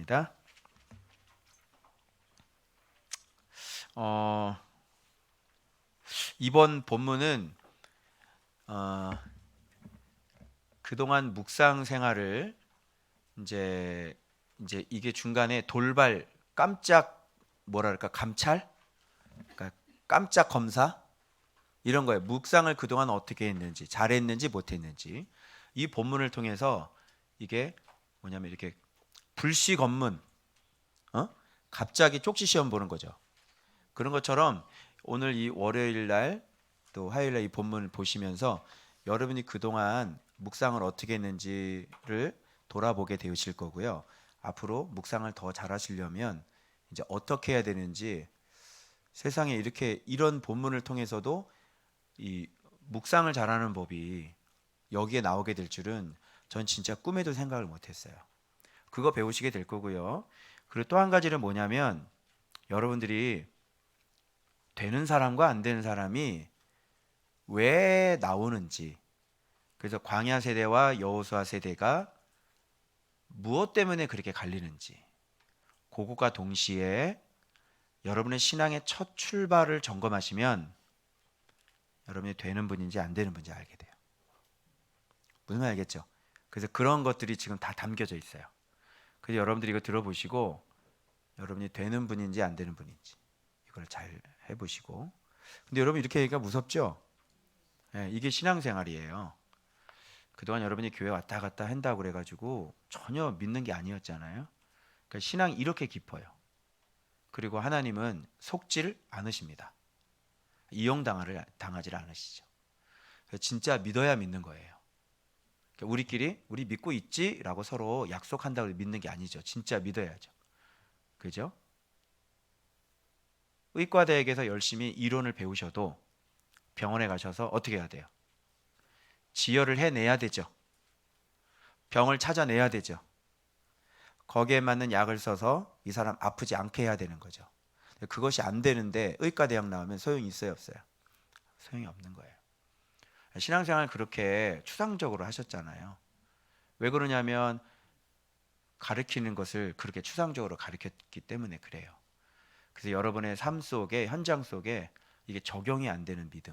보겠습니다. 이번 본문은 그동안 묵상 생활을 이제 이게 중간에 돌발 깜짝 뭐랄까 감찰, 그러니까 깜짝 검사 이런 거예요. 묵상을 그동안 어떻게 했는지, 잘했는지 못했는지 이 본문을 통해서 이게 뭐냐면 이렇게 불시 검문, 갑자기 쪽지 시험 보는 거죠. 그런 것처럼 오늘 이 월요일 날 또 화요일 날 이 본문을 보시면서 여러분이 그동안 묵상을 어떻게 했는지를 돌아보게 되실 거고요. 앞으로 묵상을 더 잘하시려면 이제 어떻게 해야 되는지 세상에 이렇게 이런 본문을 통해서도 이 묵상을 잘하는 법이 여기에 나오게 될 줄은 전 진짜 꿈에도 생각을 못했어요. 그거 배우시게 될 거고요. 그리고 또 한 가지는 뭐냐면 여러분들이 되는 사람과 안 되는 사람이 왜 나오는지, 그래서 광야 세대와 여호수아 세대가 무엇 때문에 그렇게 갈리는지, 그것과 동시에 여러분의 신앙의 첫 출발을 점검하시면 여러분이 되는 분인지 안 되는 분인지 알게 돼요. 무슨 말 알겠죠? 그래서 그런 것들이 지금 다 담겨져 있어요. 그래서 여러분들이 이거 들어보시고 여러분이 되는 분인지 안 되는 분인지 이걸 잘 해보시고. 근데 여러분 이렇게 얘기가 무섭죠? 네, 이게 신앙생활이에요. 그동안 여러분이 교회 왔다 갔다 한다고 그래가지고 전혀 믿는 게 아니었잖아요. 그러니까 신앙이 이렇게 깊어요. 그리고 하나님은 속질 않으십니다. 당하지 않으시죠. 그래서 진짜 믿어야 믿는 거예요. 그러니까 우리끼리 우리 믿고 있지라고 서로 약속한다고 믿는 게 아니죠. 진짜 믿어야죠. 그죠? 의과대학에서 열심히 이론을 배우셔도 병원에 가셔서 어떻게 해야 돼요? 지혈을 해내야 되죠. 병을 찾아내야 되죠. 거기에 맞는 약을 써서 이 사람 아프지 않게 해야 되는 거죠. 그것이 안 되는데 의과대학 나오면 소용이 있어요, 없어요? 소용이 없는 거예요. 신앙생활 그렇게 추상적으로 하셨잖아요. 왜 그러냐면 가르치는 것을 그렇게 추상적으로 가르쳤기 때문에 그래요. 그래서 여러분의 삶 속에, 현장 속에 이게 적용이 안 되는 믿음.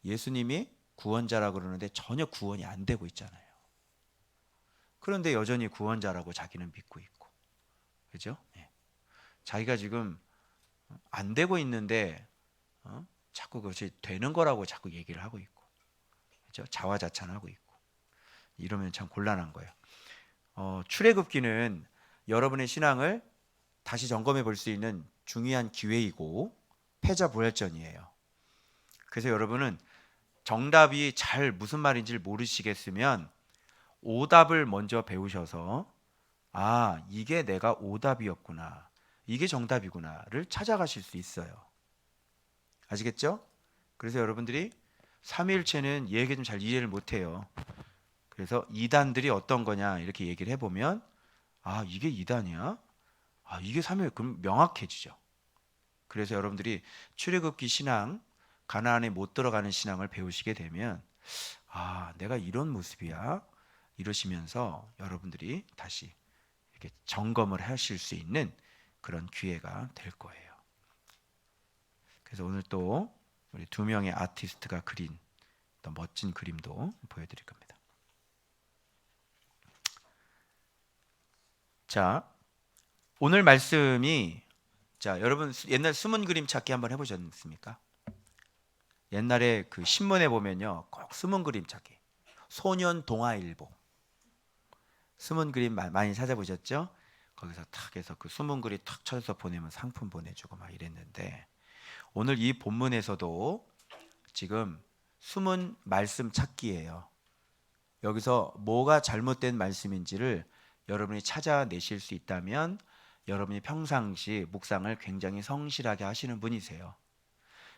예수님이 구원자라고 그러는데 전혀 구원이 안 되고 있잖아요. 그런데 여전히 구원자라고 자기는 믿고 있고. 그죠? 네. 자기가 지금 안 되고 있는데 자꾸 그것이 되는 거라고 자꾸 얘기를 하고 있고. 그죠? 자화자찬하고 있고. 이러면 참 곤란한 거예요. 출애굽기는 여러분의 신앙을 다시 점검해 볼 수 있는 중요한 기회이고 패자부활전이에요. 그래서 여러분은 정답이 잘 무슨 말인지를 모르시겠으면 오답을 먼저 배우셔서 아, 이게 내가 오답이었구나. 이게 정답이구나를 찾아가실 수 있어요. 아시겠죠? 그래서 여러분들이 삼위일체는 얘기 좀 잘 이해를 못해요. 그래서 이단들이 어떤 거냐 이렇게 얘기를 해보면 아, 이게 이단이야? 아, 이게 삼위일, 그럼 명확해지죠. 그래서 여러분들이 출애굽기 신앙, 가나안에 못 들어가는 신앙을 배우시게 되면 아, 내가 이런 모습이야? 이러시면서 여러분들이 다시 이렇게 점검을 하실 수 있는 그런 기회가 될 거예요. 그래서 오늘 또 우리 두 명의 아티스트가 그린 또 멋진 그림도 보여드릴 겁니다. 자, 오늘 말씀이 자, 여러분 옛날 숨은 그림 찾기 한번 해보셨습니까? 옛날에 그 신문에 보면요, 꼭 숨은 그림 찾기, 소년 동화일보, 숨은 그림 많이 찾아보셨죠? 거기서 탁 해서 그 숨은 그림 탁 쳐서 보내면 상품 보내주고 막 이랬는데 오늘 이 본문에서도 지금 숨은 말씀 찾기예요. 여기서 뭐가 잘못된 말씀인지를 여러분이 찾아내실 수 있다면 여러분이 평상시 묵상을 굉장히 성실하게 하시는 분이세요.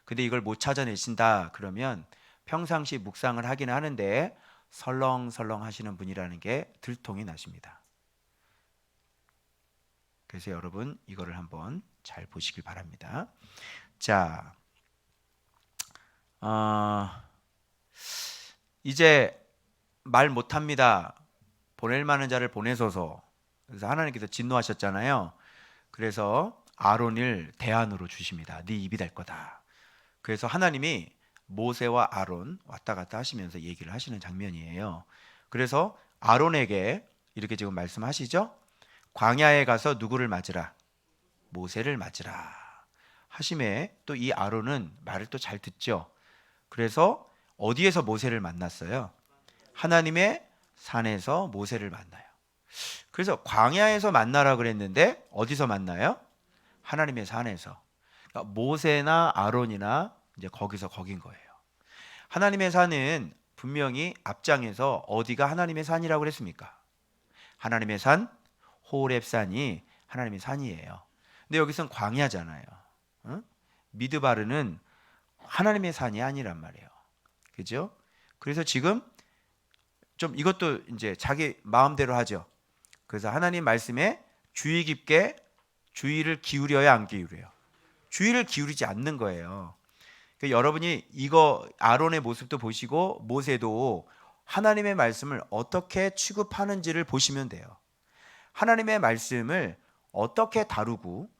근데 이걸 못 찾아내신다 그러면 평상시 묵상을 하긴 하는데 설렁설렁 하시는 분이라는 게 들통이 나십니다. 그래서 여러분 이거를 한번 잘 보시길 바랍니다. 자, 이제 말 못합니다. 보낼 만한 자를 보내소서. 그래서 하나님께서 진노하셨잖아요. 그래서 아론을 대안으로 주십니다. 네 입이 될 거다. 그래서 하나님이 모세와 아론 왔다 갔다 하시면서 얘기를 하시는 장면이에요. 그래서 아론에게 이렇게 지금 말씀하시죠. 광야에 가서 누구를 맞으라? 모세를 맞으라 하심에 또 이 아론은 말을 또 잘 듣죠. 그래서 어디에서 모세를 만났어요? 하나님의 산에서 모세를 만나요. 그래서 광야에서 만나라 그랬는데 어디서 만나요? 하나님의 산에서. 그러니까 모세나 아론이나 이제 거기서 거긴 거예요. 하나님의 산은 분명히 앞장에서 어디가 하나님의 산이라고 그랬습니까? 하나님의 산 호렙산이 하나님의 산이에요. 근데 여기선 광야잖아요. 응? 미드바르는 하나님의 산이 아니란 말이에요. 그죠? 그래서 지금 좀 이것도 이제 자기 마음대로 하죠. 그래서 하나님 말씀에 주의 깊게 주의를 기울여야 안 기울여요? 주의를 기울이지 않는 거예요. 그러니까 여러분이 이거 아론의 모습도 보시고 모세도 하나님의 말씀을 어떻게 취급하는지를 보시면 돼요. 하나님의 말씀을 어떻게 다루고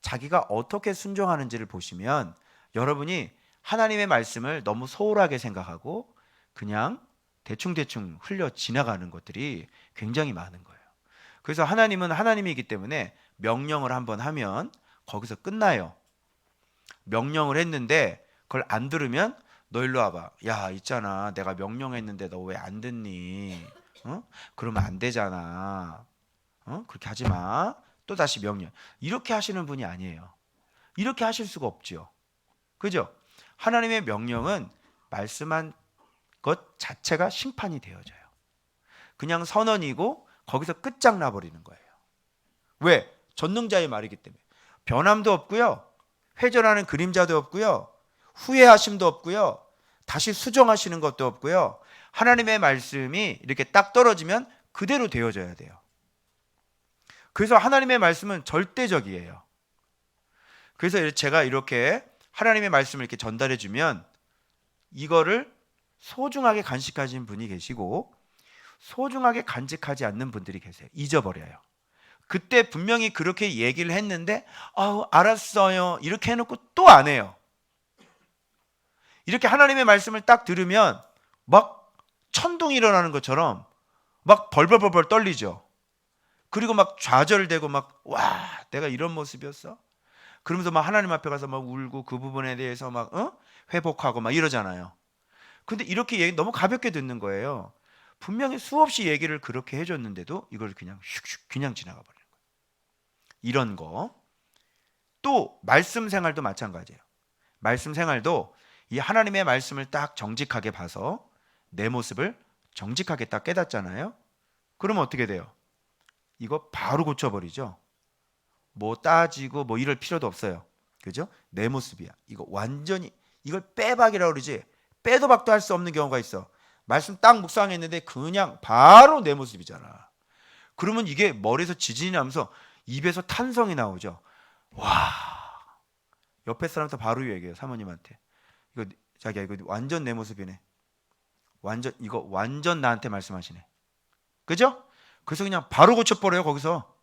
자기가 어떻게 순종하는지를 보시면 여러분이 하나님의 말씀을 너무 소홀하게 생각하고 그냥 대충대충 흘려 지나가는 것들이 굉장히 많은 거예요. 그래서 하나님은 하나님이기 때문에 명령을 한번 하면 거기서 끝나요. 명령을 했는데 그걸 안 들으면 너 일로 와봐. 야, 있잖아. 내가 명령했는데 너 왜 안 듣니? 어? 그러면 안 되잖아. 그렇게 하지 마. 또 다시 명령. 이렇게 하시는 분이 아니에요. 이렇게 하실 수가 없죠. 그죠? 하나님의 명령은 말씀한 것 자체가 심판이 되어져요. 그냥 선언이고 거기서 끝장나 버리는 거예요. 왜? 전능자의 말이기 때문에. 변함도 없고요. 회전하는 그림자도 없고요. 후회하심도 없고요. 다시 수정하시는 것도 없고요. 하나님의 말씀이 이렇게 딱 떨어지면 그대로 되어져야 돼요. 그래서 하나님의 말씀은 절대적이에요. 그래서 제가 이렇게 하나님의 말씀을 이렇게 전달해 주면 이거를 소중하게 간직하신 분이 계시고 소중하게 간직하지 않는 분들이 계세요. 잊어버려요. 그때 분명히 그렇게 얘기를 했는데 알았어요 이렇게 해놓고 또 안 해요. 이렇게 하나님의 말씀을 딱 들으면 막 천둥이 일어나는 것처럼 막 벌벌벌벌 떨리죠. 그리고 막 좌절되고 막 와 내가 이런 모습이었어? 그러면서 막 하나님 앞에 가서 막 울고 그 부분에 대해서 막 회복하고 막 이러잖아요. 근데 이렇게 얘기 너무 가볍게 듣는 거예요. 분명히 수없이 얘기를 그렇게 해줬는데도 이걸 그냥 슉슉 그냥 지나가 버려요. 이런 거. 또 말씀 생활도 마찬가지예요. 말씀 생활도 이 하나님의 말씀을 딱 정직하게 봐서 내 모습을 정직하게 딱 깨닫잖아요. 그러면 어떻게 돼요? 이거 바로 고쳐버리죠. 뭐 따지고 뭐 이럴 필요도 없어요. 그죠? 내 모습이야. 이거 완전히 이걸 빼박이라고 그러지 빼도 박도 할 수 없는 경우가 있어. 말씀 딱 묵상했는데 그냥 바로 내 모습이잖아. 그러면 이게 머리에서 지진이 나면서 입에서 탄성이 나오죠. 와, 옆에 사람한테 바로 얘기해요. 사모님한테. 이거 자기야 이거 완전 내 모습이네. 완전 이거 완전 나한테 말씀하시네. 그죠? 그래서 그냥 바로 고쳐버려요. 거기서.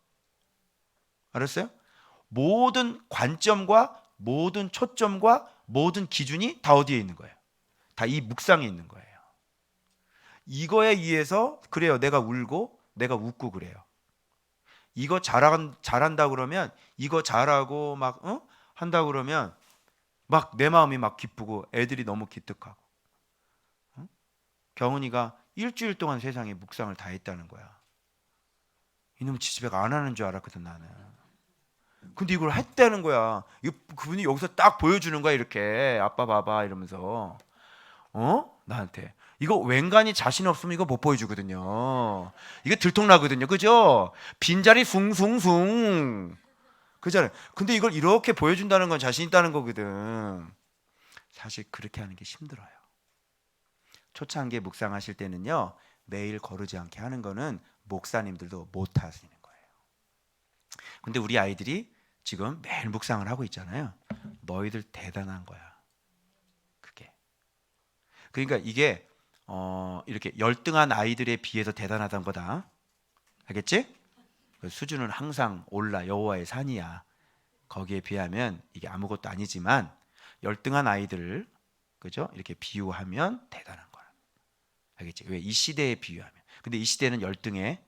알았어요? 모든 관점과 모든 초점과 모든 기준이 다 어디에 있는 거예요? 다 이 묵상에 있는 거예요. 이거에 의해서 그래요. 내가 울고 내가 웃고 그래요. 이거 잘한다 그러면 이거 잘하고 막 한다 그러면 막 내 마음이 막 기쁘고 애들이 너무 기특하고 경은이가 일주일 동안 세상에 묵상을 다 했다는 거야. 이놈 지지배가 안 하는 줄 알았거든 나는. 근데 이걸 했다는 거야. 그분이 여기서 딱 보여주는 거야 이렇게 아빠 봐봐 이러면서 나한테 이거 웬간히 자신 없으면 이거 못 보여주거든요. 이게 들통나거든요. 그죠? 빈자리 숭숭숭 그잖아요. 근데 이걸 이렇게 보여준다는 건 자신 있다는 거거든. 사실 그렇게 하는 게 힘들어요. 초창기에 묵상하실 때는요 매일 거르지 않게 하는 거는 목사님들도 못 하시는 거예요. 근데 우리 아이들이 지금 매일 묵상을 하고 있잖아요. 너희들 대단한 거야. 그게. 그러니까 이게 이렇게 열등한 아이들에 비해서 대단하다는 거다. 알겠지? 그 수준은 항상 올라 여호와의 산이야. 거기에 비하면 이게 아무것도 아니지만 열등한 아이들을 그죠? 이렇게 비유하면 대단한 거야. 알겠지? 왜? 이 시대에 비유하면. 근데 이 시대는 열등해.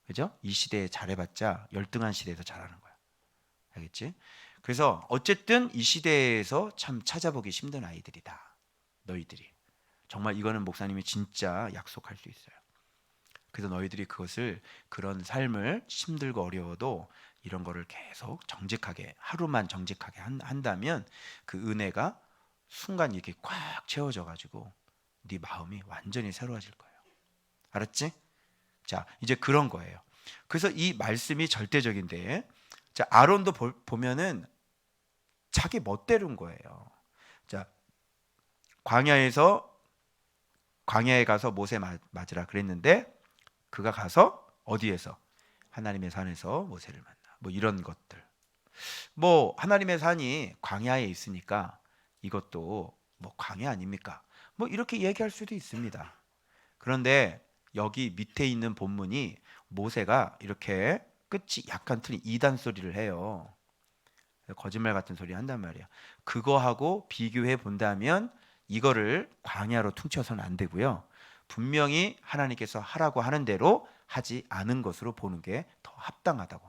그죠? 이 시대에 잘해봤자 열등한 시대에서 잘하는 거야. 알겠지? 그래서 어쨌든 이 시대에서 참 찾아보기 힘든 아이들이다. 너희들이. 정말 이거는 목사님이 진짜 약속할 수 있어요. 그래서 너희들이 그것을 그런 삶을 힘들고 어려워도 이런 거를 계속 정직하게 하루만 정직하게 한다면 그 은혜가 순간 이렇게 꽉 채워져 가지고 네 마음이 완전히 새로워질 거예요. 알았지? 자, 이제 그런 거예요. 그래서 이 말씀이 절대적인데, 자, 아론도 보면은 자기 멋대로인 거예요. 자, 광야에 가서 모세 맞으라 그랬는데 그가 가서 어디에서? 하나님의 산에서 모세를 만나. 뭐 이런 것들. 뭐 하나님의 산이 광야에 있으니까 이것도 뭐 광야 아닙니까? 뭐 이렇게 얘기할 수도 있습니다. 그런데 여기 밑에 있는 본문이 모세가 이렇게 끝이 약간 틀린 이단 소리를 해요. 거짓말 같은 소리 한단 말이야. 그거하고 비교해 본다면 이거를 광야로 퉁쳐서는 안 되고요. 분명히 하나님께서 하라고 하는 대로 하지 않은 것으로 보는 게 더 합당하다고,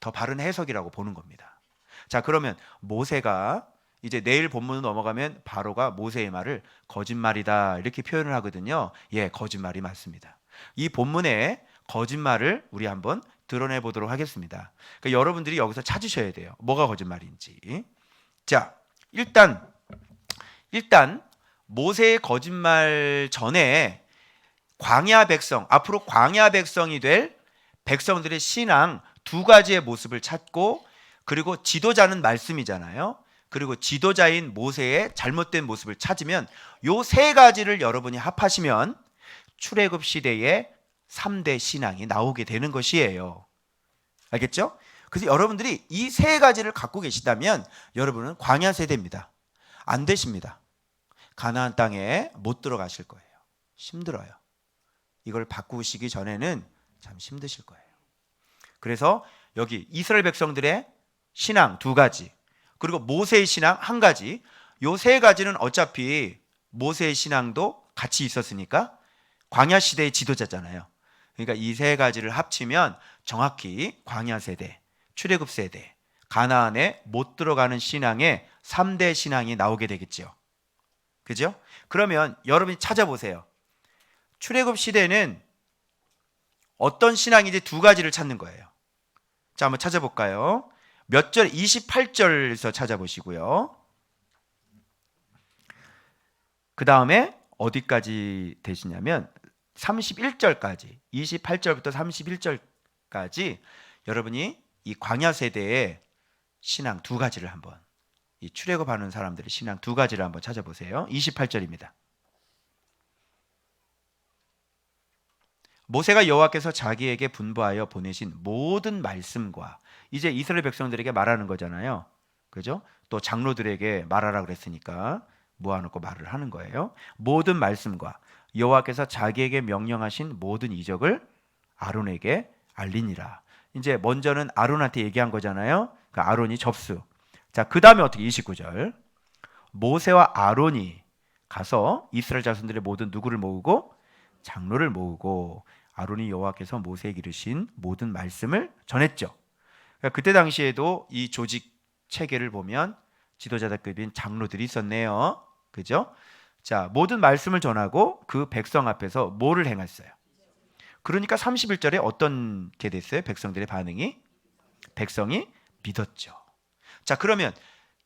더 바른 해석이라고 보는 겁니다. 자, 그러면 모세가 이제 내일 본문으로 넘어가면 바로가 모세의 말을 거짓말이다 이렇게 표현을 하거든요. 예, 거짓말이 맞습니다. 이 본문의 거짓말을 우리 한번 드러내 보도록 하겠습니다. 그러니까 여러분들이 여기서 찾으셔야 돼요. 뭐가 거짓말인지. 자, 일단 모세의 거짓말 전에 광야 백성, 앞으로 광야 백성이 될 백성들의 신앙 두 가지의 모습을 찾고, 그리고 지도자는 말씀이잖아요. 그리고 지도자인 모세의 잘못된 모습을 찾으면 요 세 가지를 여러분이 합하시면 출애굽 시대의 3대 신앙이 나오게 되는 것이에요. 알겠죠? 그래서 여러분들이 이 세 가지를 갖고 계시다면 여러분은 광야 세대입니다. 안 되십니다. 가나안 땅에 못 들어가실 거예요. 힘들어요. 이걸 바꾸시기 전에는 참 힘드실 거예요. 그래서 여기 이스라엘 백성들의 신앙 두 가지, 그리고 모세의 신앙 한 가지, 요 세 가지는 어차피 모세의 신앙도 같이 있었으니까 광야 시대의 지도자잖아요. 그러니까 이 세 가지를 합치면 정확히 광야 세대, 출애굽 세대, 가나안에 못 들어가는 신앙의 3대 신앙이 나오게 되겠죠. 그죠? 그러면 여러분이 찾아보세요. 출애굽 시대는 어떤 신앙인지 두 가지를 찾는 거예요. 자, 한번 찾아볼까요? 몇 절? 28절에서 찾아보시고요. 그 다음에 어디까지 되시냐면 31절까지, 28절부터 31절까지 여러분이 이 광야 세대의 신앙 두 가지를 한번, 이 출애굽하는 사람들의 신앙 두 가지를 한번 찾아보세요. 28절입니다. 모세가 여호와께서 자기에게 분부하여 보내신 모든 말씀과, 이제 이스라엘 백성들에게 말하는 거잖아요. 그죠? 또 장로들에게 말하라 그랬으니까 모아놓고 말을 하는 거예요. 모든 말씀과 여호와께서 자기에게 명령하신 모든 이적을 아론에게 알리니라. 이제 먼저는 아론한테 얘기한 거잖아요. 그 아론이 접수. 자, 그 다음에 어떻게? 29절. 모세와 아론이 가서 이스라엘 자손들의 모든 누구를 모으고? 장로를 모으고 아론이 여호와께서 모세에게 이르신 모든 말씀을 전했죠. 그러니까 그때 당시에도 이 조직 체계를 보면 지도자급인 장로들이 있었네요. 그죠? 자, 모든 말씀을 전하고 그 백성 앞에서 뭐를 행했어요? 그러니까 31절에 어떤 게 됐어요? 백성들의 반응이? 백성이 믿었죠. 자, 그러면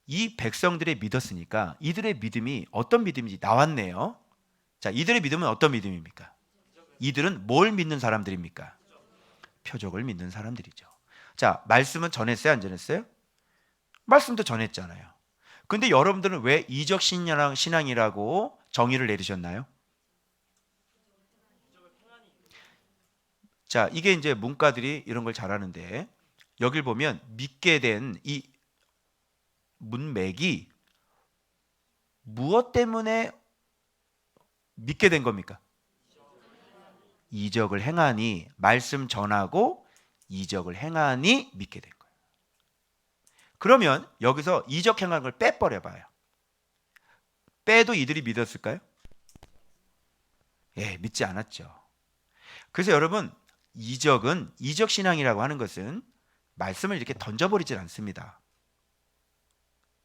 이 백성들의 믿었으니까 이들의 믿음이 어떤 믿음인지 나왔네요. 자, 이들의 믿음은 어떤 믿음입니까? 이들은 뭘 믿는 사람들입니까? 표적을 믿는 사람들이죠. 자, 말씀은 전했어요, 안 전했어요? 말씀도 전했잖아요. 근데 여러분들은 왜 이적 신앙이라고 정의를 내리셨나요? 자, 이게 이제 문과들이 이런 걸 잘하는데, 여길 보면 믿게 된 이 문맥이 무엇 때문에 믿게 된 겁니까? 이적을 행하니, 말씀 전하고 이적을 행하니 믿게 된 거예요. 그러면 여기서 이적 행한 걸 빼버려 봐요. 빼도 이들이 믿었을까요? 예, 믿지 않았죠. 그래서 여러분, 이적 신앙이라고 하는 것은 말씀을 이렇게 던져버리질 않습니다.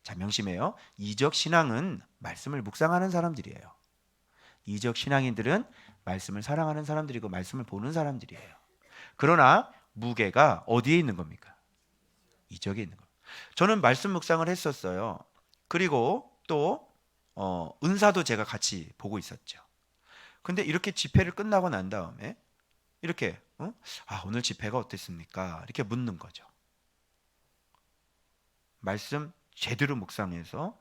자, 명심해요. 이적 신앙은 말씀을 묵상하는 사람들이에요. 이적 신앙인들은 말씀을 사랑하는 사람들이고 말씀을 보는 사람들이에요. 그러나 무게가 어디에 있는 겁니까? 이적에 있는 겁니다. 저는 말씀 묵상을 했었어요. 그리고 또 은사도 제가 같이 보고 있었죠. 근데 이렇게 집회를 끝나고 난 다음에 이렇게 오늘 집회가 어땠습니까? 이렇게 묻는 거죠. 말씀 제대로 묵상해서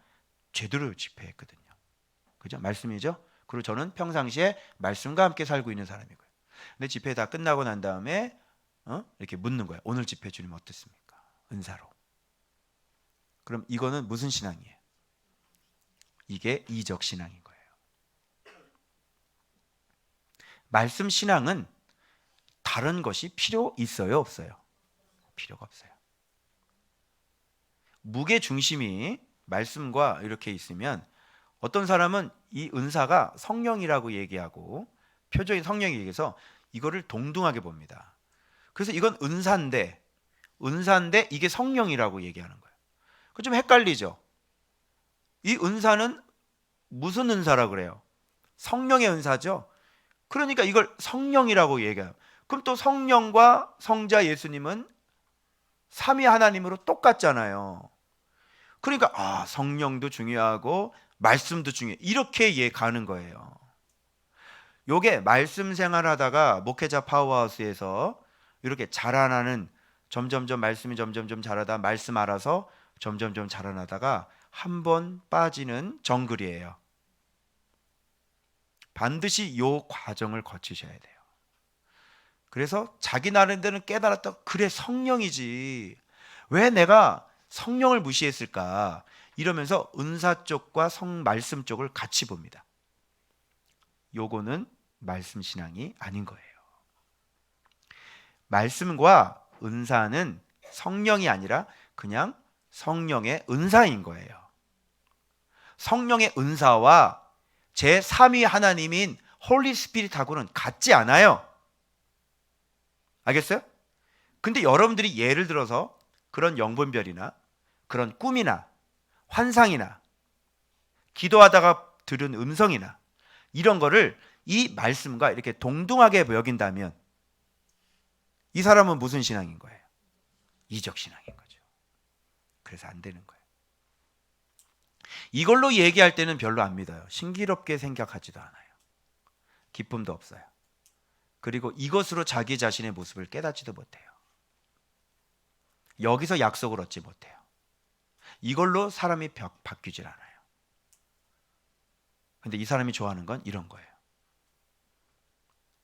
제대로 집회했거든요. 그죠? 말씀이죠? 그리고 저는 평상시에 말씀과 함께 살고 있는 사람이고요. 근데 집회 다 끝나고 난 다음에 이렇게 묻는 거예요. 오늘 집회 주님 어땠습니까? 은사로. 그럼 이거는 무슨 신앙이에요? 이게 이적 신앙인 거예요. 말씀 신앙은 다른 것이 필요 있어요, 없어요? 필요가 없어요. 무게 중심이 말씀과 이렇게 있으면 어떤 사람은 이 은사가 성령이라고 얘기하고 표적인 성령이 얘기해서 이거를 동등하게 봅니다. 그래서 이건 은사인데 이게 성령이라고 얘기하는 거예요. 그 좀 헷갈리죠? 이 은사는 무슨 은사라고 그래요? 성령의 은사죠. 그러니까 이걸 성령이라고 얘기해요. 그럼 또 성령과 성자 예수님은 삼위 하나님으로 똑같잖아요. 그러니까 성령도 중요하고 말씀도 중요해. 이렇게 가는 거예요. 요게 말씀 생활하다가 목회자 파워하우스에서 이렇게 자라나는 점점점 말씀이 점점점 자라다 말씀 알아서 점점점 자라나다가 한 번 빠지는 정글이에요. 반드시 요 과정을 거치셔야 돼요. 그래서 자기 나름대로는 깨달았다. 그래, 성령이지. 왜 내가 성령을 무시했을까? 이러면서 은사 쪽과 말씀 쪽을 같이 봅니다. 요거는 말씀 신앙이 아닌 거예요. 말씀과 은사는 성령이 아니라 그냥 성령의 은사인 거예요. 성령의 은사와 제3위 하나님인 홀리 스피릿하고는 같지 않아요. 알겠어요? 근데 여러분들이 예를 들어서 그런 영분별이나 그런 꿈이나 환상이나 기도하다가 들은 음성이나 이런 거를 이 말씀과 이렇게 동등하게 여긴다면 이 사람은 무슨 신앙인 거예요? 이적 신앙인 거죠. 그래서 안 되는 거예요. 이걸로 얘기할 때는 별로 안 믿어요. 신기롭게 생각하지도 않아요. 기쁨도 없어요. 그리고 이것으로 자기 자신의 모습을 깨닫지도 못해요. 여기서 약속을 얻지 못해요. 이걸로 사람이 바뀌질 않아요. 근데 이 사람이 좋아하는 건 이런 거예요.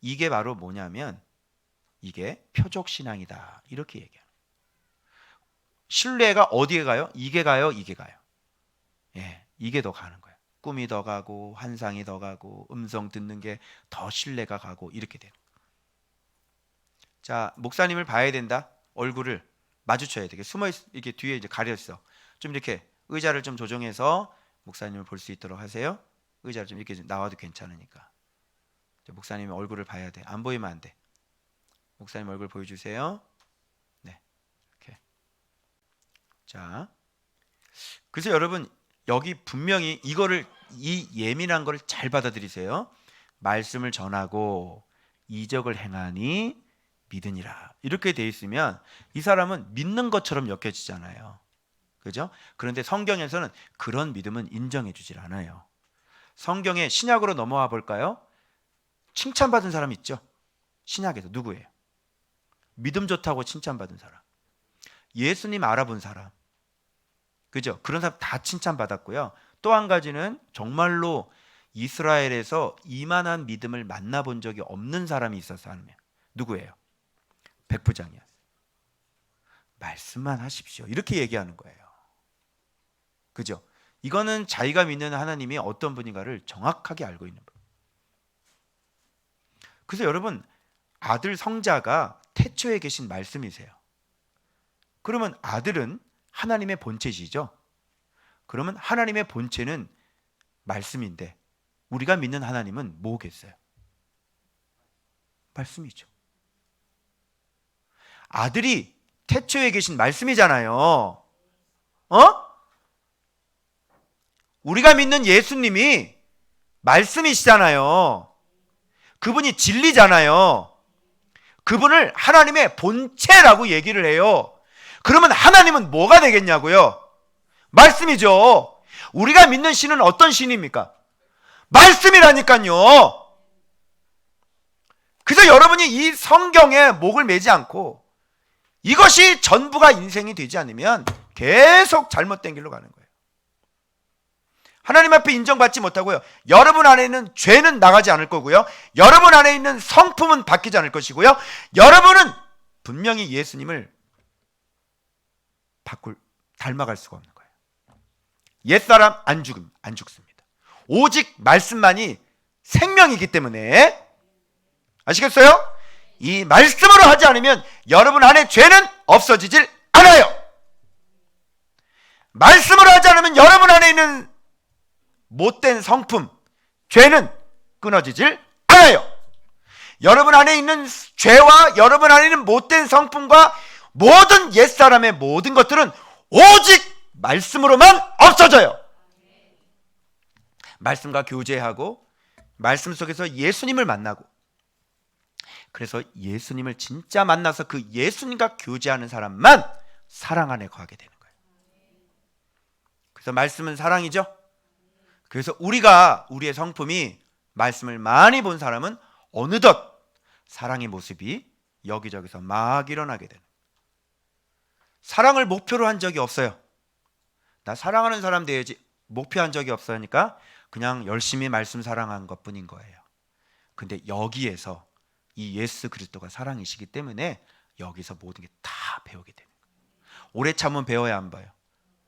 이게 바로 뭐냐면 이게 표적신앙이다. 이렇게 얘기해요. 신뢰가 어디에 가요? 이게 가요? 이게 가요? 예, 이게 더 가는 거예요. 꿈이 더 가고 환상이 더 가고 음성 듣는 게 더 신뢰가 가고 이렇게 돼요. 자, 목사님을 봐야 된다. 얼굴을 마주쳐야 돼. 이렇게 뒤에 이제 가려 있어. 좀 이렇게 의자를 좀 조정해서 목사님을 볼 수 있도록 하세요. 의자를 좀 이렇게 나와도 괜찮으니까. 목사님의 얼굴을 봐야 돼. 안 보이면 안 돼. 목사님 얼굴 보여주세요. 네, 이렇게. 자, 그래서 여러분 여기 분명히 이 예민한 거를 잘 받아들이세요. 말씀을 전하고 이적을 행하니 믿으니라. 이렇게 돼 있으면 이 사람은 믿는 것처럼 여겨지잖아요. 그죠? 그런데 성경에서는 그런 믿음은 인정해 주질 않아요. 성경에 신약으로 넘어와 볼까요? 칭찬받은 사람 있죠? 신약에서 누구예요? 믿음 좋다고 칭찬받은 사람. 예수님 알아본 사람. 그죠? 그런 사람 다 칭찬받았고요. 또 한 가지는 정말로 이스라엘에서 이만한 믿음을 만나본 적이 없는 사람이 있어서 하는 거예요. 누구예요? 백부장이었어요. 말씀만 하십시오. 이렇게 얘기하는 거예요. 그죠? 이거는 자기가 믿는 하나님이 어떤 분인가를 정확하게 알고 있는 분. 그래서 여러분, 아들 성자가 태초에 계신 말씀이세요. 그러면 아들은 하나님의 본체시죠. 그러면 하나님의 본체는 말씀인데 우리가 믿는 하나님은 뭐겠어요? 말씀이죠. 아들이 태초에 계신 말씀이잖아요. 우리가 믿는 예수님이 말씀이시잖아요. 그분이 진리잖아요. 그분을 하나님의 본체라고 얘기를 해요. 그러면 하나님은 뭐가 되겠냐고요? 말씀이죠. 우리가 믿는 신은 어떤 신입니까? 말씀이라니까요. 그래서 여러분이 이 성경에 목을 매지 않고 이것이 전부가 인생이 되지 않으면 계속 잘못된 길로 가는 거예요. 하나님 앞에 인정받지 못하고요. 여러분 안에 있는 죄는 나가지 않을 거고요. 여러분 안에 있는 성품은 바뀌지 않을 것이고요. 여러분은 분명히 예수님을 닮아갈 수가 없는 거예요. 옛사람 안 죽습니다. 오직 말씀만이 생명이기 때문에, 아시겠어요? 이 말씀으로 하지 않으면 여러분 안에 죄는 없어지질 않아요. 말씀으로 하지 않으면 여러분 안에 있는 못된 성품, 죄는 끊어지질 않아요. 여러분 안에 있는 죄와 여러분 안에 있는 못된 성품과 모든 옛사람의 모든 것들은 오직 말씀으로만 없어져요. 말씀과 교제하고 말씀 속에서 예수님을 만나고, 그래서 예수님을 진짜 만나서 그 예수님과 교제하는 사람만 사랑 안에 거하게 되는 거예요. 그래서 말씀은 사랑이죠. 그래서 우리의 성품이 말씀을 많이 본 사람은 어느덧 사랑의 모습이 여기저기서 막 일어나게 되는 거예요. 사랑을 목표로 한 적이 없어요. 나 사랑하는 사람 돼야지 목표한 적이 없으니까 그냥 열심히 말씀 사랑한 것뿐인 거예요. 근데 여기에서 이 예수 그리스도가 사랑이시기 때문에 여기서 모든 게 다 배우게 되는 거예요. 오래 참으면 배워야 안 봐요?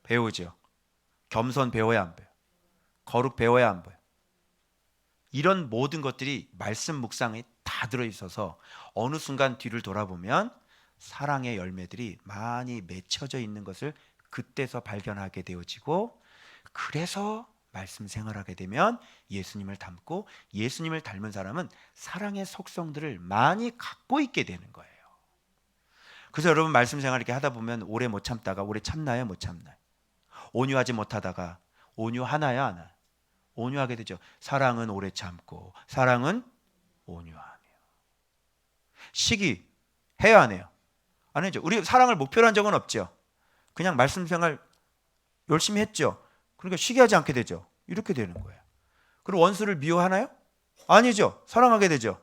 배우죠. 겸손 배워야 안 봐요? 거룩 배워야 안 봐요? 이런 모든 것들이 말씀 묵상에 다 들어있어서 어느 순간 뒤를 돌아보면 사랑의 열매들이 많이 맺혀져 있는 것을 그때서 발견하게 되어지고, 그래서 말씀 생활하게 되면 예수님을 닮고, 예수님을 닮은 사람은 사랑의 속성들을 많이 갖고 있게 되는 거예요. 그래서 여러분 말씀 생활 이렇게 하다 보면 오래 못 참다가 오래 참나요? 못 참나요? 온유하지 못하다가 온유하나요? 안 하나요? 온유하게 되죠. 사랑은 오래 참고 사랑은 온유하며. 시기 해야 안 해요? 안 해죠. 우리 사랑을 목표로 한 적은 없죠. 그냥 말씀 생활 열심히 했죠. 그러니까 시기하지 않게 되죠. 이렇게 되는 거예요. 그리고 원수를 미워하나요? 아니죠. 사랑하게 되죠.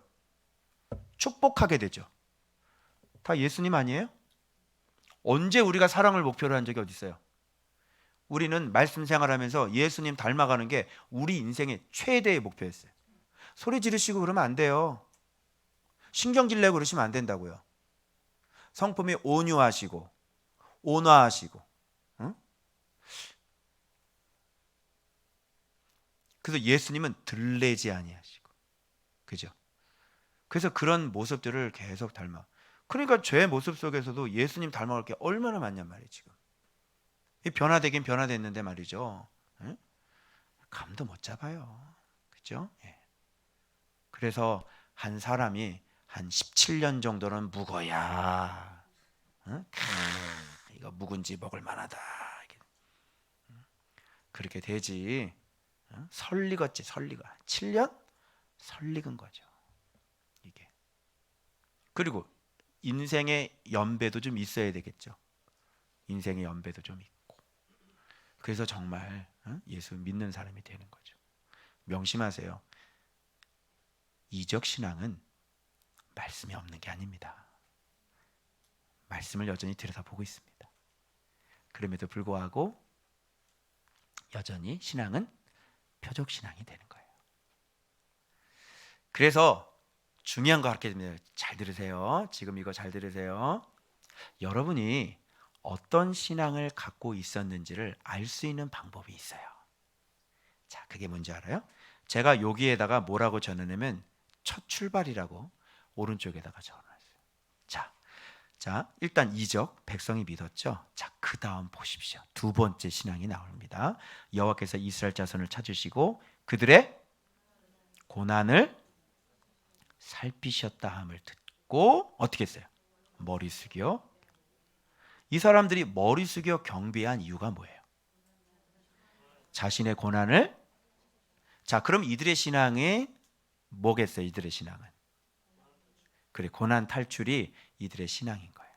축복하게 되죠. 다 예수님 아니에요? 언제 우리가 사랑을 목표로 한 적이 어디 있어요? 우리는 말씀 생활하면서 예수님 닮아가는 게 우리 인생의 최대의 목표였어요. 소리 지르시고 그러면 안 돼요. 신경질 내고 그러시면 안 된다고요. 성품이 온유하시고 온화하시고, 응? 그래서 예수님은 들레지 아니하시고, 그죠? 그래서 그런 모습들을 계속 닮아. 그러니까 죄 모습 속에서도 예수님 닮아갈 게 얼마나 많냔 말이에요. 지금 변화되긴 변화됐는데 말이죠, 응? 감도 못 잡아요. 그죠? 예. 그래서 한 사람이 한 17년 정도는 묵어야, 응? 이거 묵은지 먹을 만하다, 그렇게 되지. 설익었지. 설익아. 7년? 설익은 거죠, 이게. 그리고 인생의 연배도 좀 있어야 되겠죠. 인생의 연배도 좀 있고. 그래서 정말 예수 믿는 사람이 되는 거죠. 명심하세요. 이적 신앙은 말씀이 없는 게 아닙니다. 말씀을 여전히 들여다보고 있습니다. 그럼에도 불구하고 여전히 신앙은 표적 신앙이 되는 거예요. 그래서 중요한 거 가르쳐 드립니다. 잘 들으세요. 지금 이거 잘 들으세요. 여러분이 어떤 신앙을 갖고 있었는지를 알 수 있는 방법이 있어요. 자, 그게 뭔지 알아요? 제가 여기에다가 뭐라고 적어놓으면 첫 출발이라고 오른쪽에다가 적어놨어요. 자, 자, 일단 이적, 백성이 믿었죠. 자, 그 다음 보십시오. 두 번째 신앙이 나옵니다. 여호와께서 이스라엘 자손을 찾으시고 그들의 고난을 살피셨다 함을 듣고 어떻게 했어요? 머리 숙여. 이 사람들이 머리 숙여 경배한 이유가 뭐예요? 자신의 고난을. 자, 그럼 이들의 신앙이 뭐겠어요? 이들의 신앙은 그래, 고난 탈출이 이들의 신앙인 거예요.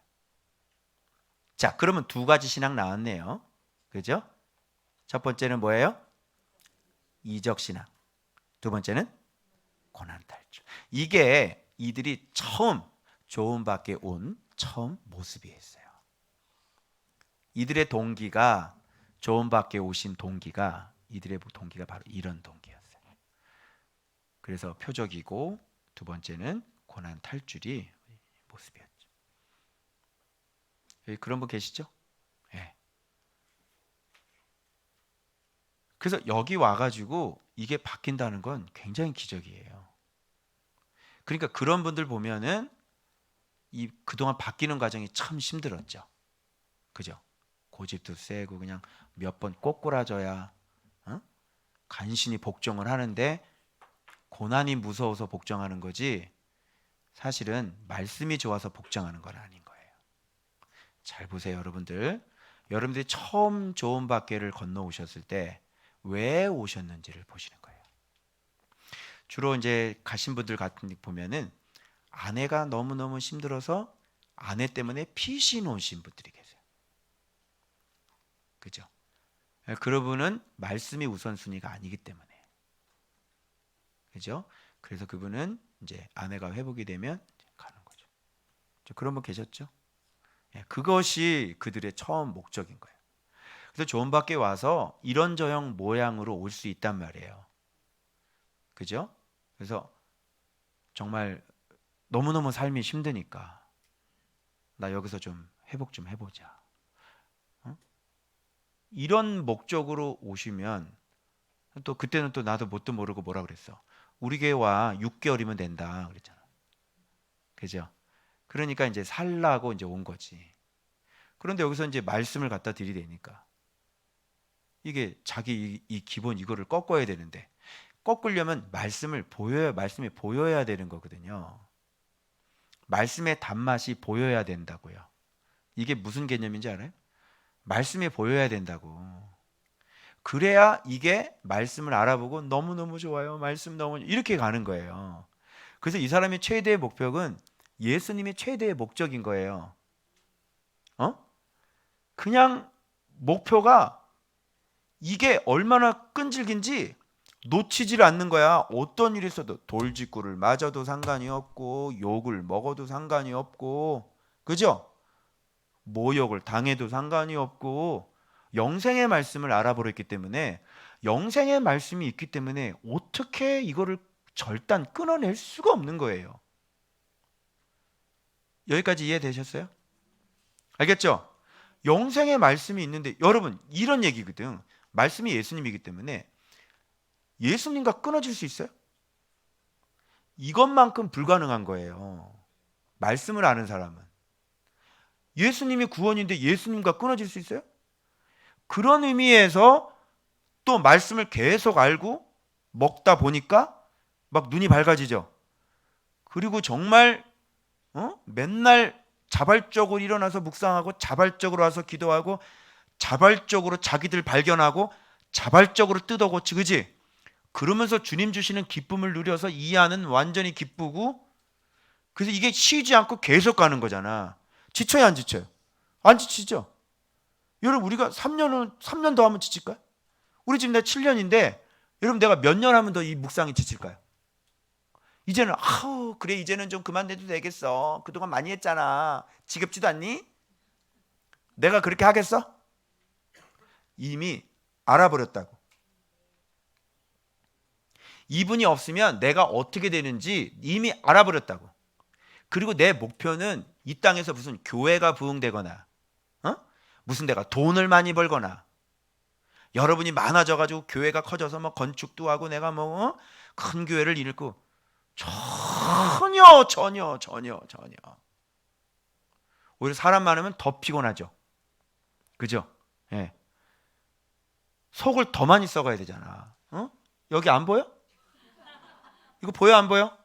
자, 그러면 두 가지 신앙 나왔네요. 그죠? 첫 번째는 뭐예요? 이적 신앙. 두 번째는 고난 탈출. 이게 이들이 처음 조음 밖에 온 처음 모습이었어요. 이들의 동기가 조음 밖에 오신 동기가 이들의 동기가 바로 이런 동기였어요. 그래서 표적이고 두 번째는 고난 탈출이 모습이었죠. 여기 그런 분 계시죠? 네. 그래서 여기 와가지고 이게 바뀐다는 건 굉장히 기적이에요. 그러니까 그런 분들 보면은 이 그동안 바뀌는 과정이 참 힘들었죠. 그죠? 고집도 세고 그냥 몇 번 꼬꾸라져야 간신히 복종을 하는데 고난이 무서워서 복종하는 거지 사실은 말씀이 좋아서 복종하는 건 아닌 거예요. 잘 보세요, 여러분들. 여러분들이 처음 조음 밖에를 건너오셨을 때 왜 오셨는지를 보시는 거예요. 주로 이제 가신 분들 같은 데 보면은 아내가 너무너무 힘들어서 아내 때문에 피신 오신 분들이 계세요. 그죠? 그분은 말씀이 우선순위가 아니기 때문에. 그죠? 그래서 그분은 이제 아내가 회복이 되면 가는 거죠. 그런 분 계셨죠? 그것이 그들의 처음 목적인 거예요. 그래서 조음 밖에 와서 이런저런 모양으로 올 수 있단 말이에요. 그죠? 그래서 정말 너무너무 삶이 힘드니까 나 여기서 좀 회복 좀 해보자. 이런 목적으로 오시면 또 그때는 또 나도 뭣도 모르고 뭐라 그랬어. 우리 교회 와 6개월이면 된다 그랬잖아. 그죠? 그러니까 이제 살라고 이제 온 거지. 그런데 여기서 이제 말씀을 갖다 들이대니까 이게 자기 이 기본 이거를 꺾어야 되는데 꺾으려면 말씀이 보여야 되는 거거든요. 말씀의 단맛이 보여야 된다고요. 이게 무슨 개념인지 알아요? 말씀이 보여야 된다고. 그래야 이게 말씀을 알아보고 너무너무 좋아요. 말씀 너무 이렇게 가는 거예요. 그래서 이 사람의 최대의 목표는 예수님이 최대의 목적인 거예요. 그냥 목표가 이게 얼마나 끈질긴지 놓치질 않는 거야. 어떤 일이 있어도 돌직구를 맞아도 상관이 없고 욕을 먹어도 상관이 없고 그죠? 모욕을 당해도 상관이 없고 영생의 말씀을 알아버렸기 때문에 영생의 말씀이 있기 때문에 어떻게 이거를 절단 끊어낼 수가 없는 거예요. 여기까지 이해되셨어요? 알겠죠? 영생의 말씀이 있는데 여러분 이런 얘기거든. 말씀이 예수님이기 때문에 예수님과 끊어질 수 있어요? 이것만큼 불가능한 거예요. 말씀을 아는 사람은. 예수님이 구원인데 예수님과 끊어질 수 있어요? 그런 의미에서 또 말씀을 계속 알고 먹다 보니까 막 눈이 밝아지죠. 그리고 정말 맨날 자발적으로 일어나서 묵상하고 자발적으로 와서 기도하고 자발적으로 자기들 발견하고 자발적으로 뜯어고치 그지? 그러면서 주님 주시는 기쁨을 누려서 이 안은 완전히 기쁘고 그래서 이게 쉬지 않고 계속 가는 거잖아. 지쳐야 안 지쳐요? 안 지치죠? 여러분 우리가 3년 더 하면 지칠까요? 우리 지금 내가 7년인데 여러분 내가 몇 년 하면 더 이 묵상이 지칠까요? 이제는 그래 이제는 좀 그만해도 되겠어. 그동안 많이 했잖아. 지겹지도 않니? 내가 그렇게 하겠어? 이미 알아버렸다고. 이분이 없으면 내가 어떻게 되는지 이미 알아버렸다고. 그리고 내 목표는 이 땅에서 무슨 교회가 부흥되거나 무슨 내가 돈을 많이 벌거나 여러분이 많아져가지고 교회가 커져서 뭐 건축도 하고 내가 뭐 큰 교회를 이끌고 전혀. 오히려 사람 많으면 더 피곤하죠. 그죠? 예. 속을 더 많이 썩어야 되잖아. 어? 여기 안 보여? 이거 보여 안 보여?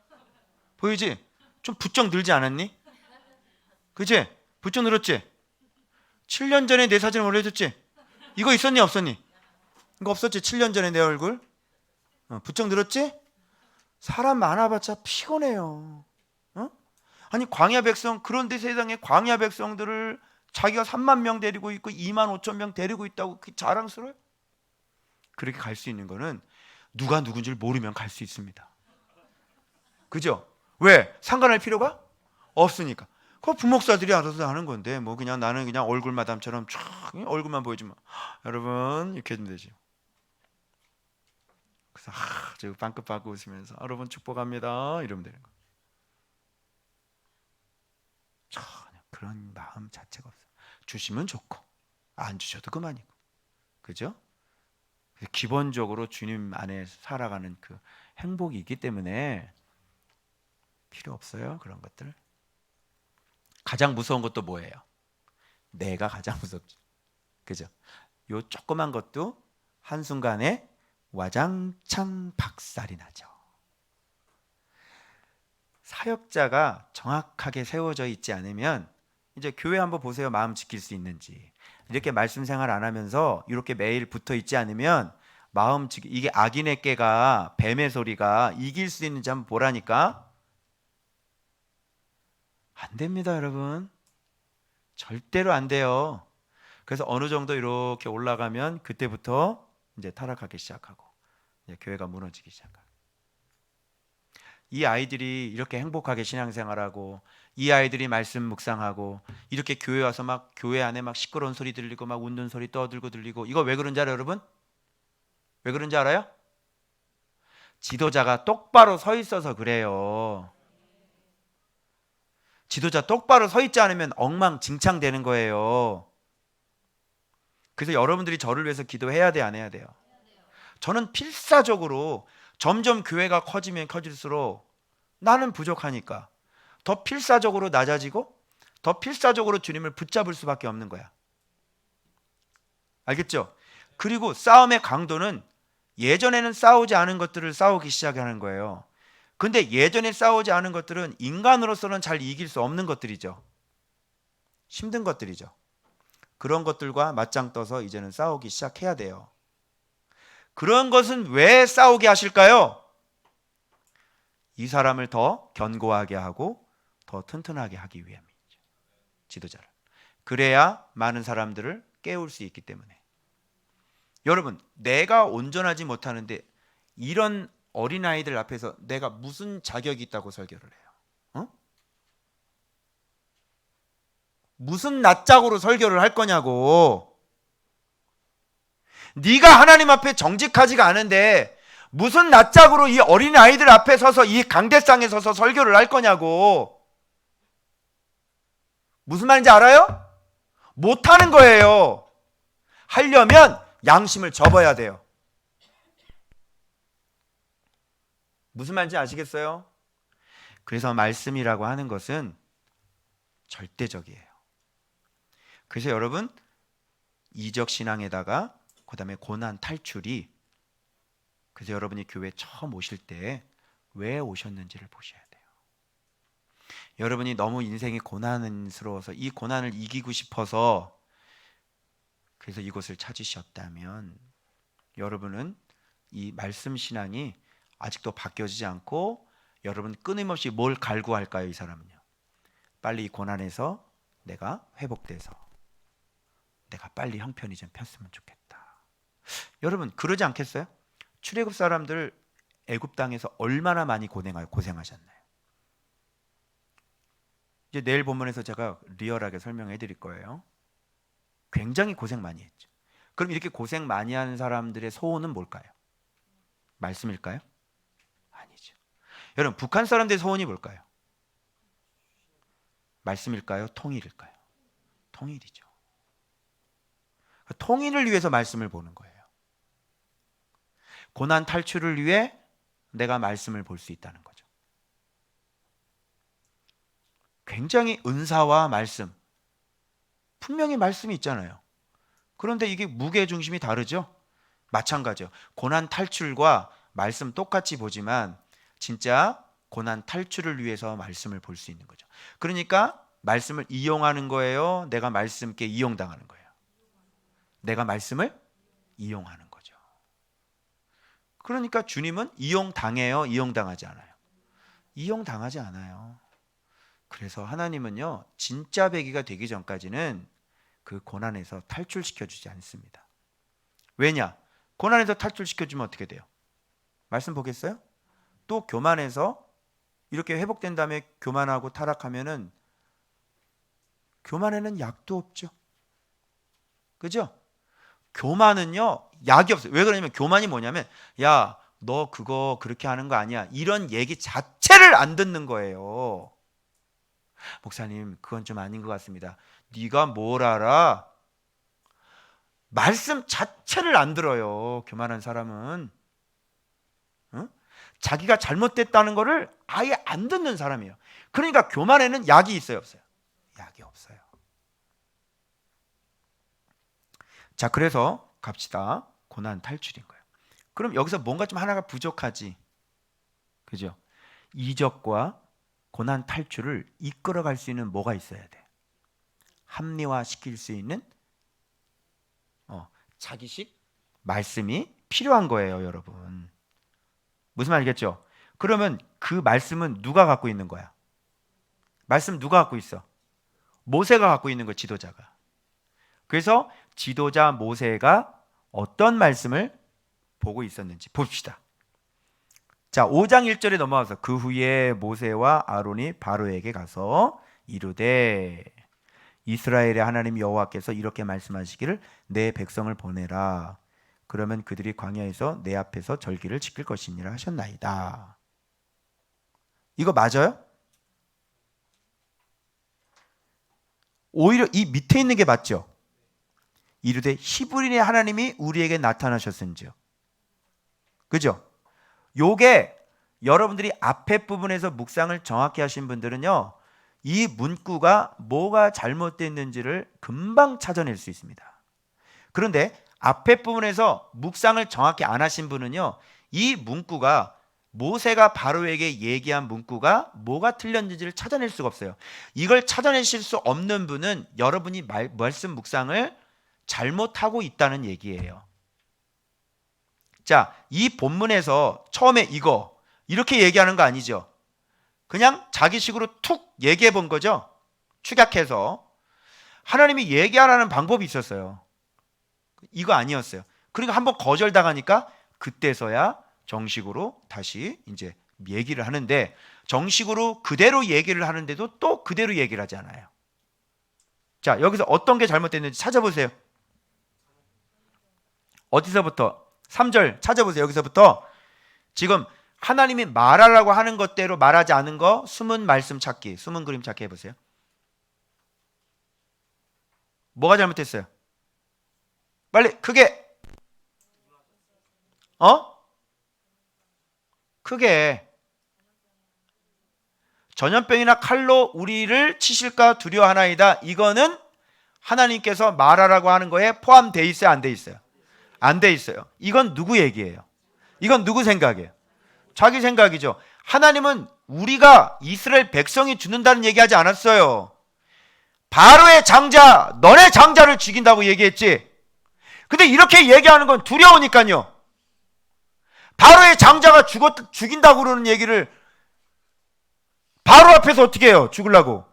보이지? 좀 부쩍 늘지 않았니? 그치? 부쩍 늘었지? 7년 전에 내 사진 올려줬지? 이거 있었니 없었니? 이거 없었지? 7년 전에 내 얼굴? 부쩍 늘었지? 사람 많아봤자 피곤해요. 어? 아니 광야 백성, 그런데 세상에 광야 백성들을 자기가 3만 명 데리고 있고 2만 5천 명 데리고 있다고 그게 자랑스러워요? 그렇게 갈 수 있는 거는 누가 누군지를 모르면 갈 수 있습니다. 그죠? 왜? 상관할 필요가 없으니까. 그 부목사들이 알아서 하는 건데 뭐 그냥 나는 그냥 얼굴 마담처럼 쫙 얼굴만 보여주면 여러분 이렇게 해주면 되죠. 그래서 저 빵긋빵긋 웃으면서 여러분 축복합니다 이러면 되는 거. 전혀 그런 마음 자체가 없어요. 주시면 좋고 안 주셔도 그만이고. 그죠? 기본적으로 주님 안에 살아가는 그 행복이 있기 때문에 필요 없어요. 그런 것들. 가장 무서운 것도 뭐예요? 내가 가장 무섭죠. 그죠? 요 조그만 것도 한순간에 와장창 박살이 나죠. 사역자가 정확하게 세워져 있지 않으면 이제 교회 한번 보세요. 마음 지킬 수 있는지. 이렇게 말씀 생활 안 하면서 이렇게 매일 붙어 있지 않으면 마음 지키, 이게 악인의 깨가 뱀의 소리가 이길 수 있는지 한번 보라니까. 안 됩니다, 여러분. 절대로 안 돼요. 그래서 어느 정도 이렇게 올라가면 그때부터 이제 타락하기 시작하고 이제 교회가 무너지기 시작하고. 이 아이들이 이렇게 행복하게 신앙생활하고 이 아이들이 말씀 묵상하고 이렇게 교회 와서 막 교회 안에 막 시끄러운 소리 들리고 막 웃는 소리 떠들고 들리고 이거 왜 그런지 알아요, 여러분? 왜 그런지 알아요? 지도자가 똑바로 서 있어서 그래요. 지도자 똑바로 서 있지 않으면 엉망진창되는 거예요. 그래서 여러분들이 저를 위해서 기도해야 돼, 안 해야 돼요? 저는 필사적으로 점점 교회가 커지면 커질수록 나는 부족하니까 더 필사적으로 낮아지고 더 필사적으로 주님을 붙잡을 수밖에 없는 거야. 알겠죠? 그리고 싸움의 강도는 예전에는 싸우지 않은 것들을 싸우기 시작하는 거예요. 근데 예전에 싸우지 않은 것들은 인간으로서는 잘 이길 수 없는 것들이죠. 힘든 것들이죠. 그런 것들과 맞짱 떠서 이제는 싸우기 시작해야 돼요. 그런 것은 왜 싸우게 하실까요? 이 사람을 더 견고하게 하고 더 튼튼하게 하기 위함이죠. 지도자를. 그래야 많은 사람들을 깨울 수 있기 때문에. 여러분, 내가 온전하지 못하는데 이런 어린아이들 앞에서 내가 무슨 자격이 있다고 설교를 해요? 어? 무슨 낯짝으로 설교를 할 거냐고. 네가 하나님 앞에 정직하지가 않은데 무슨 낯짝으로 이 어린아이들 앞에 서서 이 강대상에 서서 설교를 할 거냐고. 무슨 말인지 알아요? 못하는 거예요. 하려면 양심을 접어야 돼요. 무슨 말인지 아시겠어요? 그래서 말씀이라고 하는 것은 절대적이에요. 그래서 여러분 이적 신앙에다가 그 다음에 고난 탈출이, 그래서 여러분이 교회 처음 오실 때 왜 오셨는지를 보셔야 돼요. 여러분이 너무 인생이 고난스러워서 이 고난을 이기고 싶어서 그래서 이곳을 찾으셨다면 여러분은 이 말씀 신앙이 아직도 바뀌어지지 않고 여러분 끊임없이 뭘 갈구할까요? 이 사람은요. 빨리 이 고난에서 내가 회복돼서 내가 빨리 형편이 좀 폈으면 좋겠다. 여러분 그러지 않겠어요? 출애굽 사람들 애굽 땅에서 얼마나 많이 고생하셨나요? 이제 내일 본문에서 제가 리얼하게 설명해 드릴 거예요. 굉장히 고생 많이 했죠. 그럼 이렇게 고생 많이 하는 사람들의 소원은 뭘까요? 말씀일까요? 아니죠. 여러분 북한 사람들의 소원이 뭘까요? 말씀일까요? 통일일까요? 통일이죠. 통일을 위해서 말씀을 보는 거예요. 고난 탈출을 위해 내가 말씀을 볼 수 있다는 거죠. 굉장히 은사와 말씀, 분명히 말씀이 있잖아요. 그런데 이게 무게 중심이 다르죠? 마찬가지요. 고난 탈출과 말씀 똑같이 보지만 진짜 고난 탈출을 위해서 말씀을 볼 수 있는 거죠. 그러니까 말씀을 이용하는 거예요? 내가 말씀께 이용당하는 거예요? 내가 말씀을 이용하는 거죠. 그러니까 주님은 이용당해요? 이용당하지 않아요? 이용당하지 않아요. 그래서 하나님은요, 진짜 배기가 되기 전까지는 그 고난에서 탈출시켜 주지 않습니다. 왜냐? 고난에서 탈출시켜 주면 어떻게 돼요? 말씀 보겠어요? 또 교만해서 이렇게 회복된 다음에 교만하고 타락하면은 교만에는 약도 없죠. 그죠? 교만은요, 약이 없어요. 왜 그러냐면 교만이 뭐냐면, 야, 너 그거 그렇게 하는 거 아니야, 이런 얘기 자체를 안 듣는 거예요. 목사님, 그건 좀 아닌 것 같습니다. 네가 뭘 알아? 말씀 자체를 안 들어요, 교만한 사람은. 응? 자기가 잘못됐다는 거를 아예 안 듣는 사람이에요. 그러니까 교만에는 약이 있어요, 없어요? 약이 없어요. 자, 그래서 갑시다. 고난 탈출인 거예요. 그럼 여기서 뭔가 좀 하나가 부족하지, 그죠? 이적과 고난 탈출을 이끌어갈 수 있는 뭐가 있어야 돼? 합리화시킬 수 있는 자기식 말씀이 필요한 거예요, 여러분. 무슨 말이겠죠? 그러면 그 말씀은 누가 갖고 있는 거야? 말씀 누가 갖고 있어? 모세가 갖고 있는 거, 지도자가. 그래서 지도자 모세가 어떤 말씀을 보고 있었는지 봅시다. 자, 5장 1절에 넘어와서 그 후에 모세와 아론이 바로에게 가서 이르되 이스라엘의 하나님 여호와께서 이렇게 말씀하시기를 내 백성을 보내라. 그러면 그들이 광야에서 내 앞에서 절기를 지킬 것이니라 하셨나이다. 이거 맞아요? 오히려 이 밑에 있는 게 맞죠? 이르되 히브리의 하나님이 우리에게 나타나셨은지요. 그죠? 요게 여러분들이 앞에 부분에서 묵상을 정확히 하신 분들은요, 이 문구가 뭐가 잘못됐는지를 금방 찾아낼 수 있습니다. 그런데 앞에 부분에서 묵상을 정확히 안 하신 분은요, 이 문구가 모세가 바로에게 얘기한 문구가 뭐가 틀렸는지를 찾아낼 수가 없어요. 이걸 찾아내실 수 없는 분은 여러분이 말씀 묵상을 잘못하고 있다는 얘기예요. 자, 이 본문에서 처음에 이거 이렇게 얘기하는 거 아니죠? 그냥 자기식으로 툭 얘기해 본 거죠. 축약해서. 하나님이 얘기하라는 방법이 있었어요. 이거 아니었어요. 그러니까 한번 거절당하니까 그때서야 정식으로 다시 이제 얘기를 하는데, 정식으로 그대로 얘기를 하는데도 또 그대로 얘기를 하지 않아요. 자, 여기서 어떤 게 잘못됐는지 찾아보세요. 어디서부터? 3절 찾아보세요. 여기서부터 지금 하나님이 말하라고 하는 것대로 말하지 않은 거, 숨은 말씀 찾기, 숨은 그림 찾기 해보세요. 뭐가 잘못됐어요? 빨리 크게. 크게. 전염병이나 칼로 우리를 치실까 두려워하나이다. 이거는 하나님께서 말하라고 하는 거에 포함되어 있어요, 안 돼 있어요? 안 돼 있어요. 이건 누구 얘기예요? 이건 누구 생각이에요? 자기 생각이죠. 하나님은 우리가 이스라엘 백성이 죽는다는 얘기하지 않았어요. 바로의 장자, 너네 장자를 죽인다고 얘기했지. 근데 이렇게 얘기하는 건 두려우니까요. 바로의 장자가 죽인다고 그러는 얘기를 바로 앞에서 어떻게 해요? 죽으려고.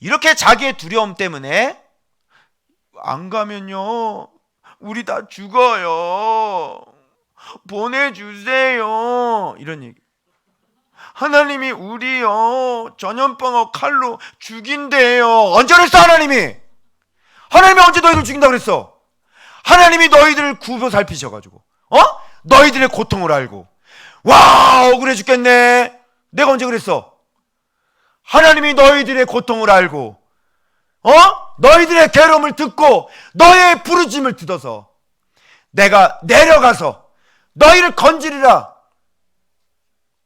이렇게 자기의 두려움 때문에 안 가면요, 우리 다 죽어요, 보내주세요, 이런 얘기. 하나님이 우리요 전염병 칼로 죽인대요. 언제 그랬어? 하나님이 언제 너희들 죽인다고 그랬어? 하나님이 너희들을 구벼 살피셔가지고 너희들의 고통을 알고, 와 억울해 죽겠네. 내가 언제 그랬어? 하나님이 너희들의 고통을 알고 너희들의 괴로움을 듣고 너의 부르짐을 듣어서 내가 내려가서 너희를 건지리라.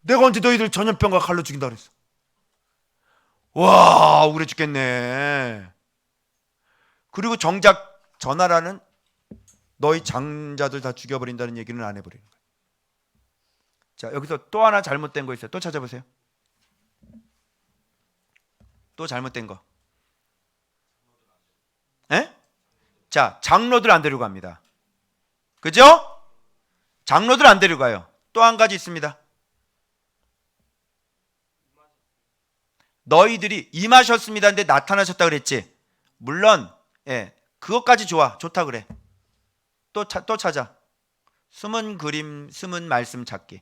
내가 언제 너희들 전염병과 칼로 죽인다 그랬어? 와, 억울해 죽겠네. 그리고 정작 저 나라는 너희 장자들 다 죽여버린다는 얘기는 안 해버리는 거예요. 자, 여기서 또 하나 잘못된 거 있어요. 또 찾아보세요. 또 잘못된 거. 에? 자, 장로들 안 데리고 갑니다. 그죠? 장로들 안 데려가요. 또 한 가지 있습니다. 너희들이 임하셨습니다. 근데 나타나셨다 그랬지. 물론 그것까지 좋다 그래. 또 찾아. 숨은 그림, 숨은 말씀 찾기.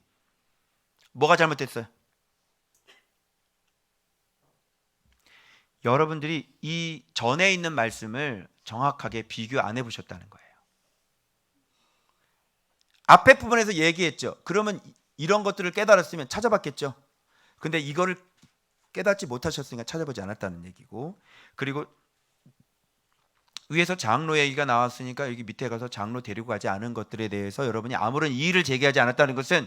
뭐가 잘못됐어요? 여러분들이 이 전에 있는 말씀을 정확하게 비교 안 해보셨다는 거예요. 앞에 부분에서 얘기했죠. 그러면 이런 것들을 깨달았으면 찾아봤겠죠. 근데 이거를 깨닫지 못하셨으니까 찾아보지 않았다는 얘기고, 그리고 위에서 장로 얘기가 나왔으니까 여기 밑에 가서 장로 데리고 가지 않은 것들에 대해서 여러분이 아무런 이의를 제기하지 않았다는 것은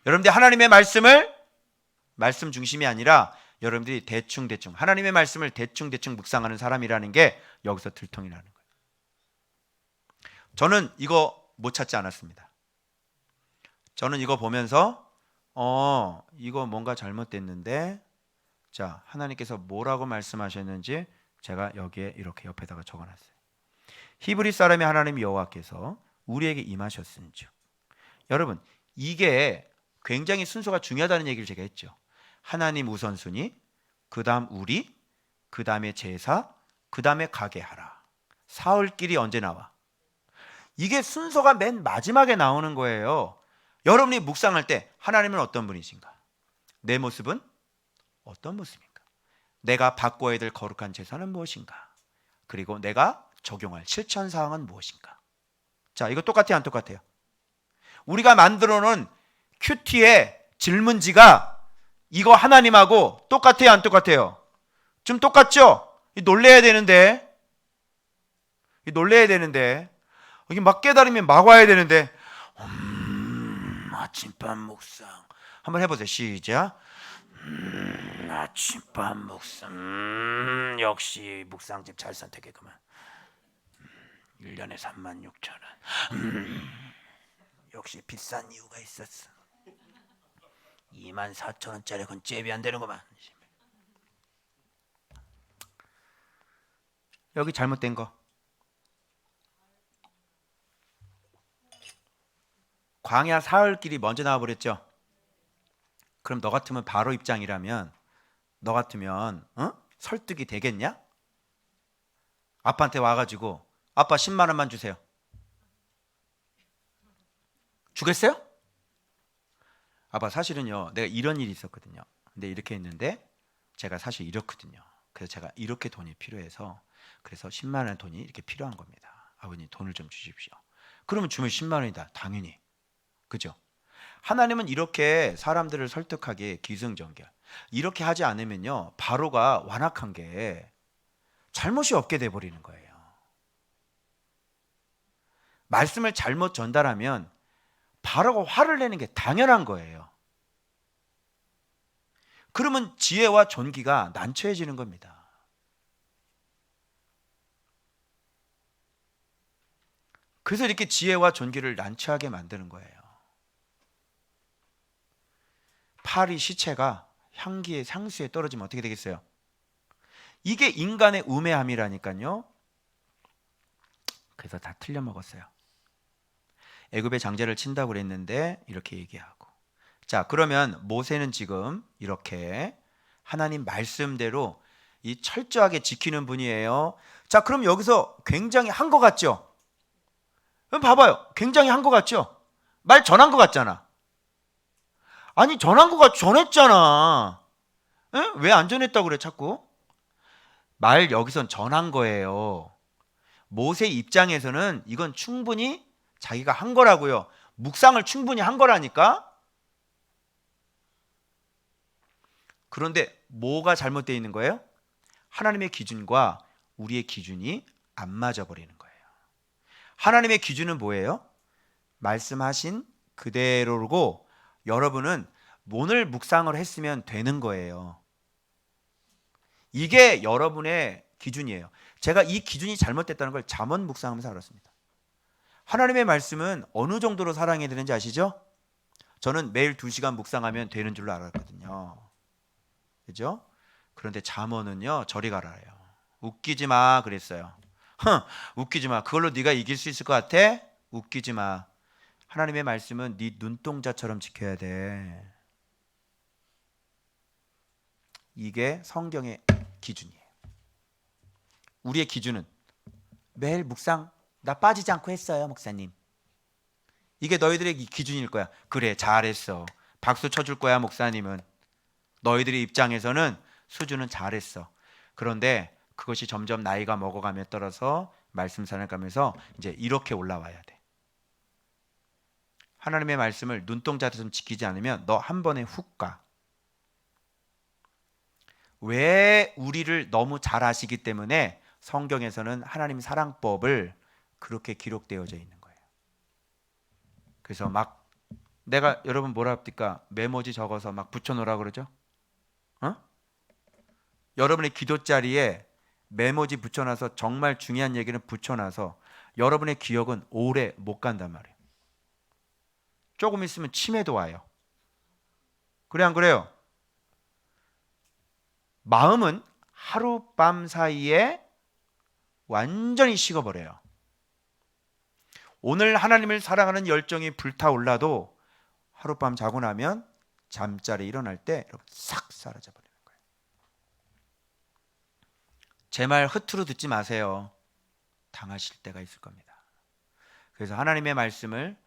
여러분들이 하나님의 말씀 중심이 아니라 여러분들이 대충 하나님의 말씀을 대충 묵상하는 사람이라는 게 여기서 들통이라는 거예요. 저는 이거 못 찾지 않았습니다. 저는 이거 보면서 이거 뭔가 잘못됐는데, 자, 하나님께서 뭐라고 말씀하셨는지 제가 여기에 이렇게 옆에다가 적어놨어요. 히브리 사람의 하나님 여호와께서 우리에게 임하셨은즉. 여러분, 이게 굉장히 순서가 중요하다는 얘기를 제가 했죠. 하나님 우선순위, 그 다음 우리, 그 다음에 제사, 그 다음에 가게 하라. 사흘길이 언제 나와? 이게 순서가 맨 마지막에 나오는 거예요. 여러분이 묵상할 때 하나님은 어떤 분이신가? 내 모습은 어떤 모습인가? 내가 바꿔야 될 거룩한 제사는 무엇인가? 그리고 내가 적용할 실천 사항은 무엇인가? 자, 이거 똑같아요, 안 똑같아요? 우리가 만들어 놓은 큐티의 질문지가 이거 하나님하고 똑같아요, 안 똑같아요? 좀 똑같죠? 놀래야 되는데 여기 막 깨달으면 막 와야 되는데 아침밥 묵상 한번 해보세요. 시작. 아침밥 묵상 역시 묵상집 잘 선택했구만. 1년에 36,000원. 역시 비싼 이유가 있었어. 24,000원짜리 건 잽이 안 되는구만. 여기 잘못된 거. 광야 사흘길이 먼저 나와버렸죠. 그럼 너 같으면 바로 입장이라면 너 같으면 설득이 되겠냐? 아빠한테 와가지고 아빠 10만 원만 주세요. 주겠어요? 아빠 사실은요 내가 이런 일이 있었거든요. 근데 이렇게 했는데 제가 사실 이렇거든요. 그래서 제가 이렇게 돈이 필요해서 그래서 10만 원 돈이 이렇게 필요한 겁니다. 아버님 돈을 좀 주십시오. 그러면 주면 10만 원이다. 당연히. 그죠? 하나님은 이렇게 사람들을 설득하게 기승전결. 이렇게 하지 않으면요 바로가 완악한 게 잘못이 없게 돼버리는 거예요. 말씀을 잘못 전달하면 바로가 화를 내는 게 당연한 거예요. 그러면 지혜와 존귀가 난처해지는 겁니다. 그래서 이렇게 지혜와 존귀를 난처하게 만드는 거예요. 파리 시체가 향수에 떨어지면 어떻게 되겠어요? 이게 인간의 우매함이라니까요. 그래서 다 틀려 먹었어요. 애굽의 장자를 친다고 그랬는데 이렇게 얘기하고. 자, 그러면 모세는 지금 이렇게 하나님 말씀대로 이 철저하게 지키는 분이에요. 자, 그럼 여기서 굉장히 한 것 같죠? 그럼 봐봐요. 굉장히 한 것 같죠? 말 전한 것 같잖아. 아니 전한 것 같 전했잖아. 왜 안 전했다고 그래 자꾸? 말 여기선 전한 거예요. 모세 입장에서는 이건 충분히 자기가 한 거라고요. 묵상을 충분히 한 거라니까. 그런데 뭐가 잘못되어 있는 거예요? 하나님의 기준과 우리의 기준이 안 맞아 버리는 거예요. 하나님의 기준은 뭐예요? 말씀하신 그대로고 여러분은 오늘 묵상을 했으면 되는 거예요. 이게 여러분의 기준이에요. 제가 이 기준이 잘못됐다는 걸 잠언 묵상하면서 알았습니다. 하나님의 말씀은 어느 정도로 사랑해야 되는지 아시죠? 저는 매일 2시간 묵상하면 되는 줄로 알았거든요. 그죠? 그런데 잠언은요, 저리 가라요. 웃기지 마 그랬어요. 웃기지 마. 그걸로 네가 이길 수 있을 것 같아? 웃기지 마. 하나님의 말씀은 네 눈동자처럼 지켜야 돼. 이게 성경의 기준이에요. 우리의 기준은 매일 묵상 나 빠지지 않고 했어요, 목사님. 이게 너희들의 기준일 거야. 그래, 잘했어. 박수 쳐줄 거야, 목사님은. 너희들의 입장에서는 수준은 잘했어. 그런데 그것이 점점 나이가 먹어가며 따라서 말씀 살아가면서 이제 이렇게 올라와야 돼. 하나님의 말씀을 눈동자처럼 지키지 않으면 너 한 번에 훅 가. 왜? 우리를 너무 잘 아시기 때문에 성경에서는 하나님 사랑법을 그렇게 기록되어져 있는 거예요. 그래서 막 내가 여러분 뭐라 합니까? 메모지 적어서 막 붙여놓으라 그러죠? 여러분의 기도자리에 메모지 붙여놔서 정말 중요한 얘기는 붙여놔서 여러분의 기억은 오래 못 간단 말이에요. 조금 있으면 치매도 와요. 그래 안 그래요? 마음은 하룻밤 사이에 완전히 식어버려요. 오늘 하나님을 사랑하는 열정이 불타올라도 하룻밤 자고 나면 잠자리에 일어날 때 싹 사라져버리는 거예요. 제 말 흐트러 듣지 마세요. 당하실 때가 있을 겁니다. 그래서 하나님의 말씀을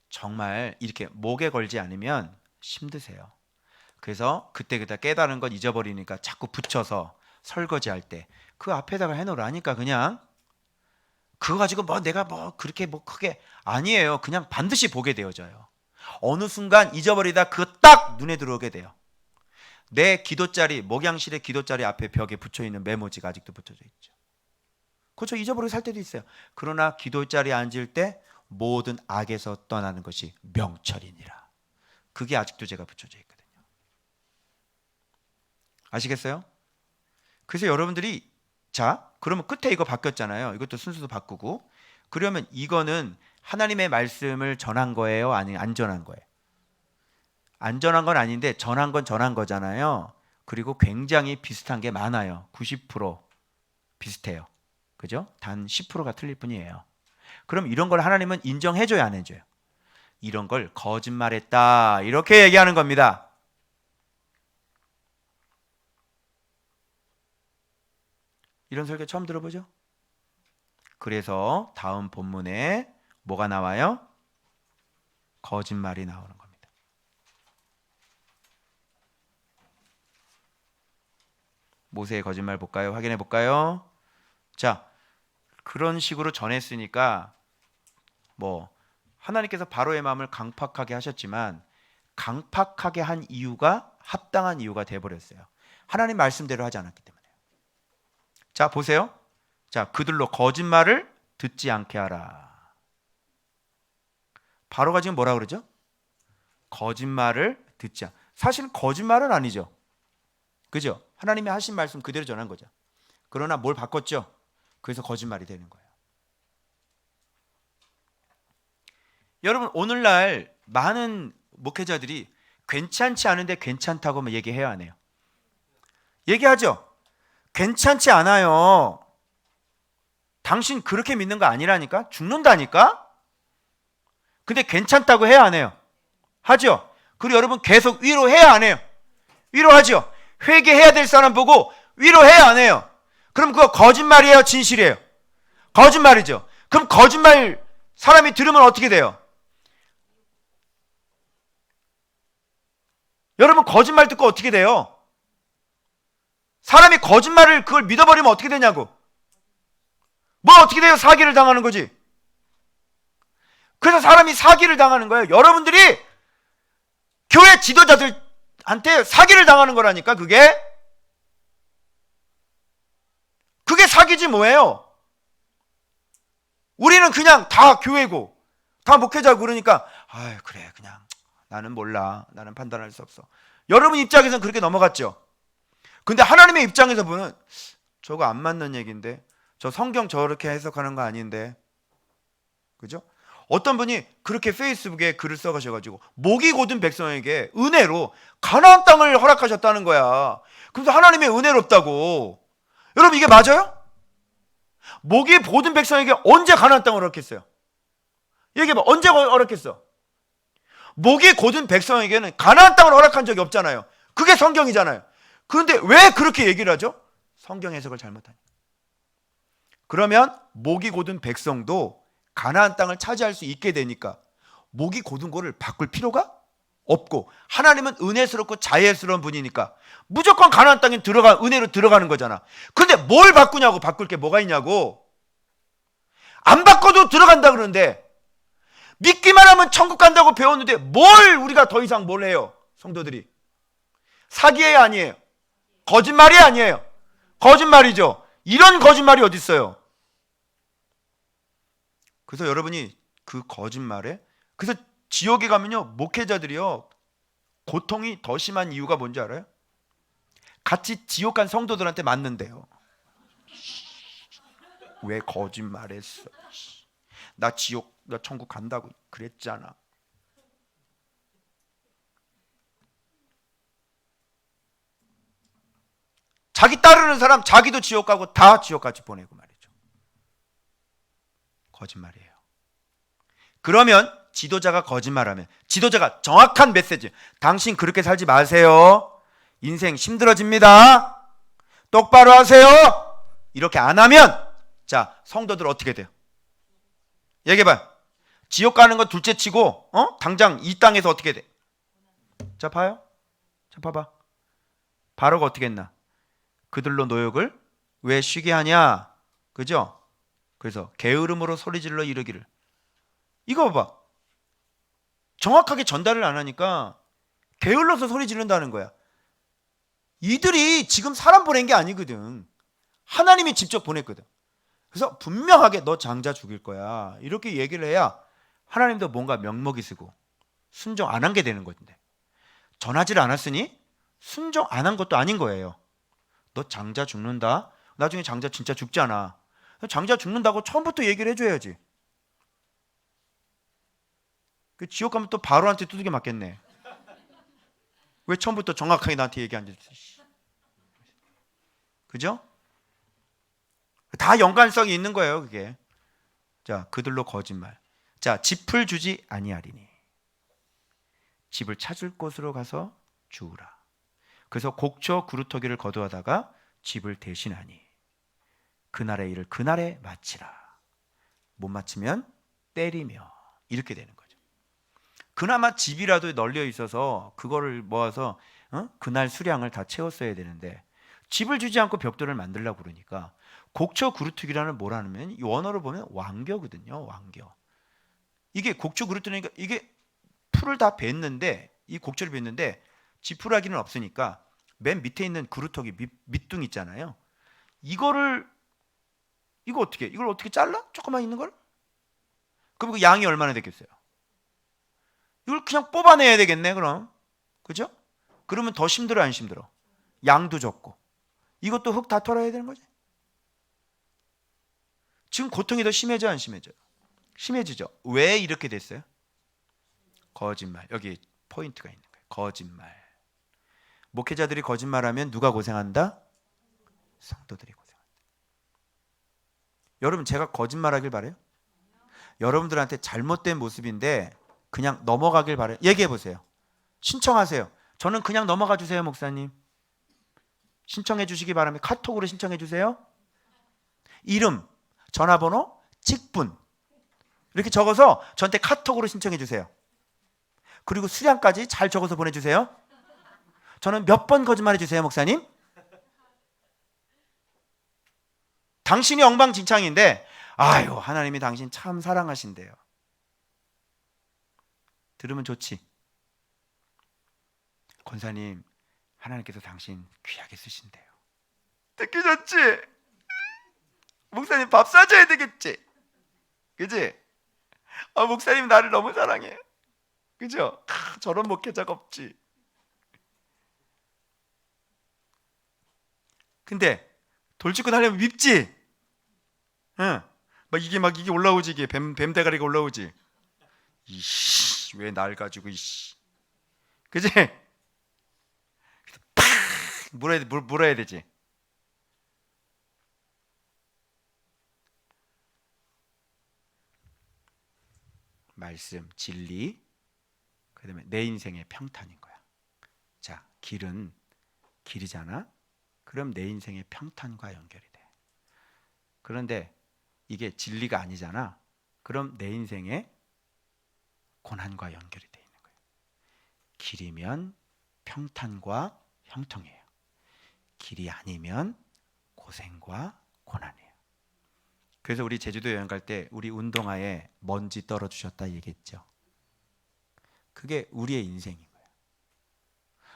정말 이렇게 목에 걸지 않으면 힘드세요. 그래서 그때그때 깨달은 건 잊어버리니까 자꾸 붙여서 설거지할 때 그 앞에다가 해놓으라니까. 그냥 그거 가지고 뭐 내가 뭐 그렇게 뭐 크게 아니에요. 그냥 반드시 보게 되어져요. 어느 순간 잊어버리다 그거 딱 눈에 들어오게 돼요. 내 기도자리, 목양실의 기도자리 앞에 벽에 붙여있는 메모지가 아직도 붙여져 있죠. 그렇죠. 잊어버리고 살 때도 있어요. 그러나 기도자리에 앉을 때 모든 악에서 떠나는 것이 명철이니라. 그게 아직도 제가 붙여져 있거든요. 아시겠어요? 그래서 여러분들이 자, 그러면 끝에 이거 바뀌었잖아요. 이것도 순서도 바꾸고. 그러면 이거는 하나님의 말씀을 전한 거예요? 아니면 안 전한 거예요? 안 전한 건 아닌데 전한 건 전한 거잖아요. 그리고 굉장히 비슷한 게 많아요. 90% 비슷해요. 그죠? 단 10%가 틀릴 뿐이에요. 그럼 이런 걸 하나님은 인정해줘야 안 해줘요? 이런 걸 거짓말했다 이렇게 얘기하는 겁니다. 이런 설교 처음 들어보죠? 그래서 다음 본문에 뭐가 나와요? 거짓말이 나오는 겁니다. 모세의 거짓말 볼까요? 확인해 볼까요? 자, 그런 식으로 전했으니까 뭐 하나님께서 바로의 마음을 강팍하게 하셨지만 강팍하게 한 이유가 합당한 이유가 돼버렸어요. 하나님 말씀대로 하지 않았기 때문에. 자, 보세요. 자, 그들로 거짓말을 듣지 않게 하라. 바로가 지금 뭐라 그러죠? 거짓말을 듣지 않. 사실은 거짓말은 아니죠. 그죠? 하나님이 하신 말씀 그대로 전한 거죠. 그러나 뭘 바꿨죠? 그래서 거짓말이 되는 거예요. 여러분, 오늘날 많은 목회자들이 괜찮지 않은데 괜찮다고 얘기해야 하네요. 얘기하죠. 괜찮지 않아요. 당신 그렇게 믿는 거 아니라니까? 죽는다니까? 근데 괜찮다고 해야 안 해요? 하죠. 그리고 여러분 계속 위로해야 안 해요? 위로하죠. 회개해야 될 사람 보고 위로해야 안 해요? 그럼 그거 거짓말이에요? 진실이에요? 거짓말이죠. 그럼 거짓말 사람이 들으면 어떻게 돼요? 여러분 거짓말 듣고 어떻게 돼요? 사람이 거짓말을 그걸 믿어버리면 어떻게 되냐고. 뭐 어떻게 돼요? 사기를 당하는 거지. 그래서 사람이 사기를 당하는 거예요. 여러분들이 교회 지도자들한테 사기를 당하는 거라니까. 그게 사기지 뭐예요. 우리는 그냥 다 교회고 다 목회자고 그러니까 아유 그래 그냥 나는 몰라. 나는 판단할 수 없어. 여러분 입장에서는 그렇게 넘어갔죠. 근데 하나님의 입장에서 보면 저거 안 맞는 얘기인데, 저 성경 저렇게 해석하는 거 아닌데, 그죠? 어떤 분이 그렇게 페이스북에 글을 써가셔가지고 목이 곧은 백성에게 은혜로 가나안 땅을 허락하셨다는 거야. 그래서 하나님의 은혜롭다고. 여러분, 이게 맞아요? 목이 곧은 백성에게 언제 가나안 땅을 허락했어요? 얘기해봐. 언제 허락했어? 목이 곧은 백성에게는 가나안 땅을 허락한 적이 없잖아요. 그게 성경이잖아요. 그런데 왜 그렇게 얘기를 하죠? 성경 해석을 잘못하니까. 그러면 목이 곧은 백성도 가나안 땅을 차지할 수 있게 되니까 목이 곧은 거를 바꿀 필요가 없고, 하나님은 은혜스럽고 자애스러운 분이니까 무조건 가나안 땅에 은혜로 들어가는 거잖아. 근데 뭘 바꾸냐고. 바꿀 게 뭐가 있냐고. 안 바꿔도 들어간다 그러는데, 믿기만 하면 천국 간다고 배웠는데 뭘 우리가 더 이상 뭘 해요? 성도들이 사기예요, 아니에요? 거짓말이 아니에요? 거짓말이죠. 이런 거짓말이 어디 있어요? 그래서 여러분이 그 거짓말에, 그래서 지옥에 가면요, 목회자들이요, 고통이 더 심한 이유가 뭔지 알아요? 같이 지옥 간 성도들한테 맞는데요. 왜 거짓말했어? 나 천국 간다고 그랬잖아. 자기 따르는 사람 자기도 지옥 가고 다 지옥 같이 보내고 말이죠. 거짓말이에요. 그러면 지도자가 거짓말하면, 지도자가 정확한 메시지, 당신 그렇게 살지 마세요, 인생 힘들어집니다, 똑바로 하세요, 이렇게 안 하면, 자, 성도들 어떻게 돼요? 얘기해봐요. 지옥 가는 건 둘째 치고 당장 이 땅에서 어떻게 돼? 자, 봐요. 자, 봐봐. 바로가 어떻게 했나? 그들로 노역을 왜 쉬게 하냐? 그죠? 그래서 게으름으로 소리질러 이르기를. 이거 봐봐. 정확하게 전달을 안 하니까 게을러서 소리 지른다는 거야. 이들이 지금 사람 보낸 게 아니거든. 하나님이 직접 보냈거든. 그래서 분명하게 너 장자 죽일 거야, 이렇게 얘기를 해야 하나님도 뭔가 명목이 쓰고 순종 안 한 게 되는 건데, 전하지를 않았으니 순종 안 한 것도 아닌 거예요. 너 장자 죽는다. 나중에 장자 진짜 죽잖아. 장자 죽는다고 처음부터 얘기를 해줘야지. 그 지옥 가면 또 바로한테 두들겨 맞겠네. 왜 처음부터 정확하게 나한테 얘기 안 해줬어? 그죠? 다 연관성이 있는 거예요, 그게. 자, 그들로 거짓말. 자, 집을 주지 아니하리니 집을 찾을 곳으로 가서 주우라. 그래서 곡초 그루터기를 거두하다가 집을 대신하니 그날의 일을 그날에 마치라. 못 마치면 때리며, 이렇게 되는 거죠. 그나마 집이라도 널려 있어서 그거를 모아서 그날 수량을 다 채웠어야 되는데, 집을 주지 않고 벽돌을 만들려고 그러니까, 곡초 그루터기라는 뭐라면 이 원어로 보면 왕겨거든요. 왕겨. 이게 곡초 그루터기니까 이게 풀을 다 뱄는데, 이 곡초를 뱄는데 지푸라기는 없으니까 맨 밑에 있는 그루터기 밑둥 있잖아요. 이걸 어떻게 잘라? 조금만 있는 걸? 그럼 그 양이 얼마나 되겠어요? 이걸 그냥 뽑아내야 되겠네, 그럼. 그죠? 그러면 더 힘들어, 안 힘들어? 양도 적고. 이것도 흙 다 털어야 되는 거지. 지금 고통이 더 심해져, 안 심해져요? 심해지죠. 왜 이렇게 됐어요? 거짓말. 여기 포인트가 있는 거예요. 거짓말. 목회자들이 거짓말하면 누가 고생한다? 성도들이 고생한다. 여러분, 제가 거짓말하길 바라요? 여러분들한테 잘못된 모습인데 그냥 넘어가길 바라요? 얘기해 보세요. 신청하세요. 저는 그냥 넘어가 주세요, 목사님. 신청해 주시기 바랍니다. 카톡으로 신청해 주세요. 이름, 전화번호, 직분 이렇게 적어서 저한테 카톡으로 신청해 주세요. 그리고 수량까지 잘 적어서 보내주세요. 저는 몇 번 거짓말해 주세요, 목사님? 당신이 엉망진창인데, 아유, 하나님이 당신 참 사랑하신대요. 들으면 좋지. 권사님, 하나님께서 당신 귀하게 쓰신대요. 듣기 좋지? 목사님 밥 사줘야 되겠지? 그지? 목사님 나를 너무 사랑해. 그죠? 저런 목회자가 없지. 근데 돌 짚고 날려면 밉지. 응. 막 이게 올라오지. 이게 뱀 대가리가 올라오지. 이씨, 왜 날 가지고 이씨. 그지? 팍 물어야 되지. 말씀, 진리, 그다음에 내 인생의 평탄인 거야. 자, 길이잖아. 그럼 내 인생의 평탄과 연결이 돼. 그런데 이게 진리가 아니잖아. 그럼 내 인생의 고난과 연결이 돼 있는 거예요. 길이면 평탄과 형통해요. 길이 아니면 고생과 고난이에요. 그래서 우리 제주도 여행 갈 때 우리 운동화에 먼지 떨어주셨다 얘기했죠. 그게 우리의 인생인 거예요.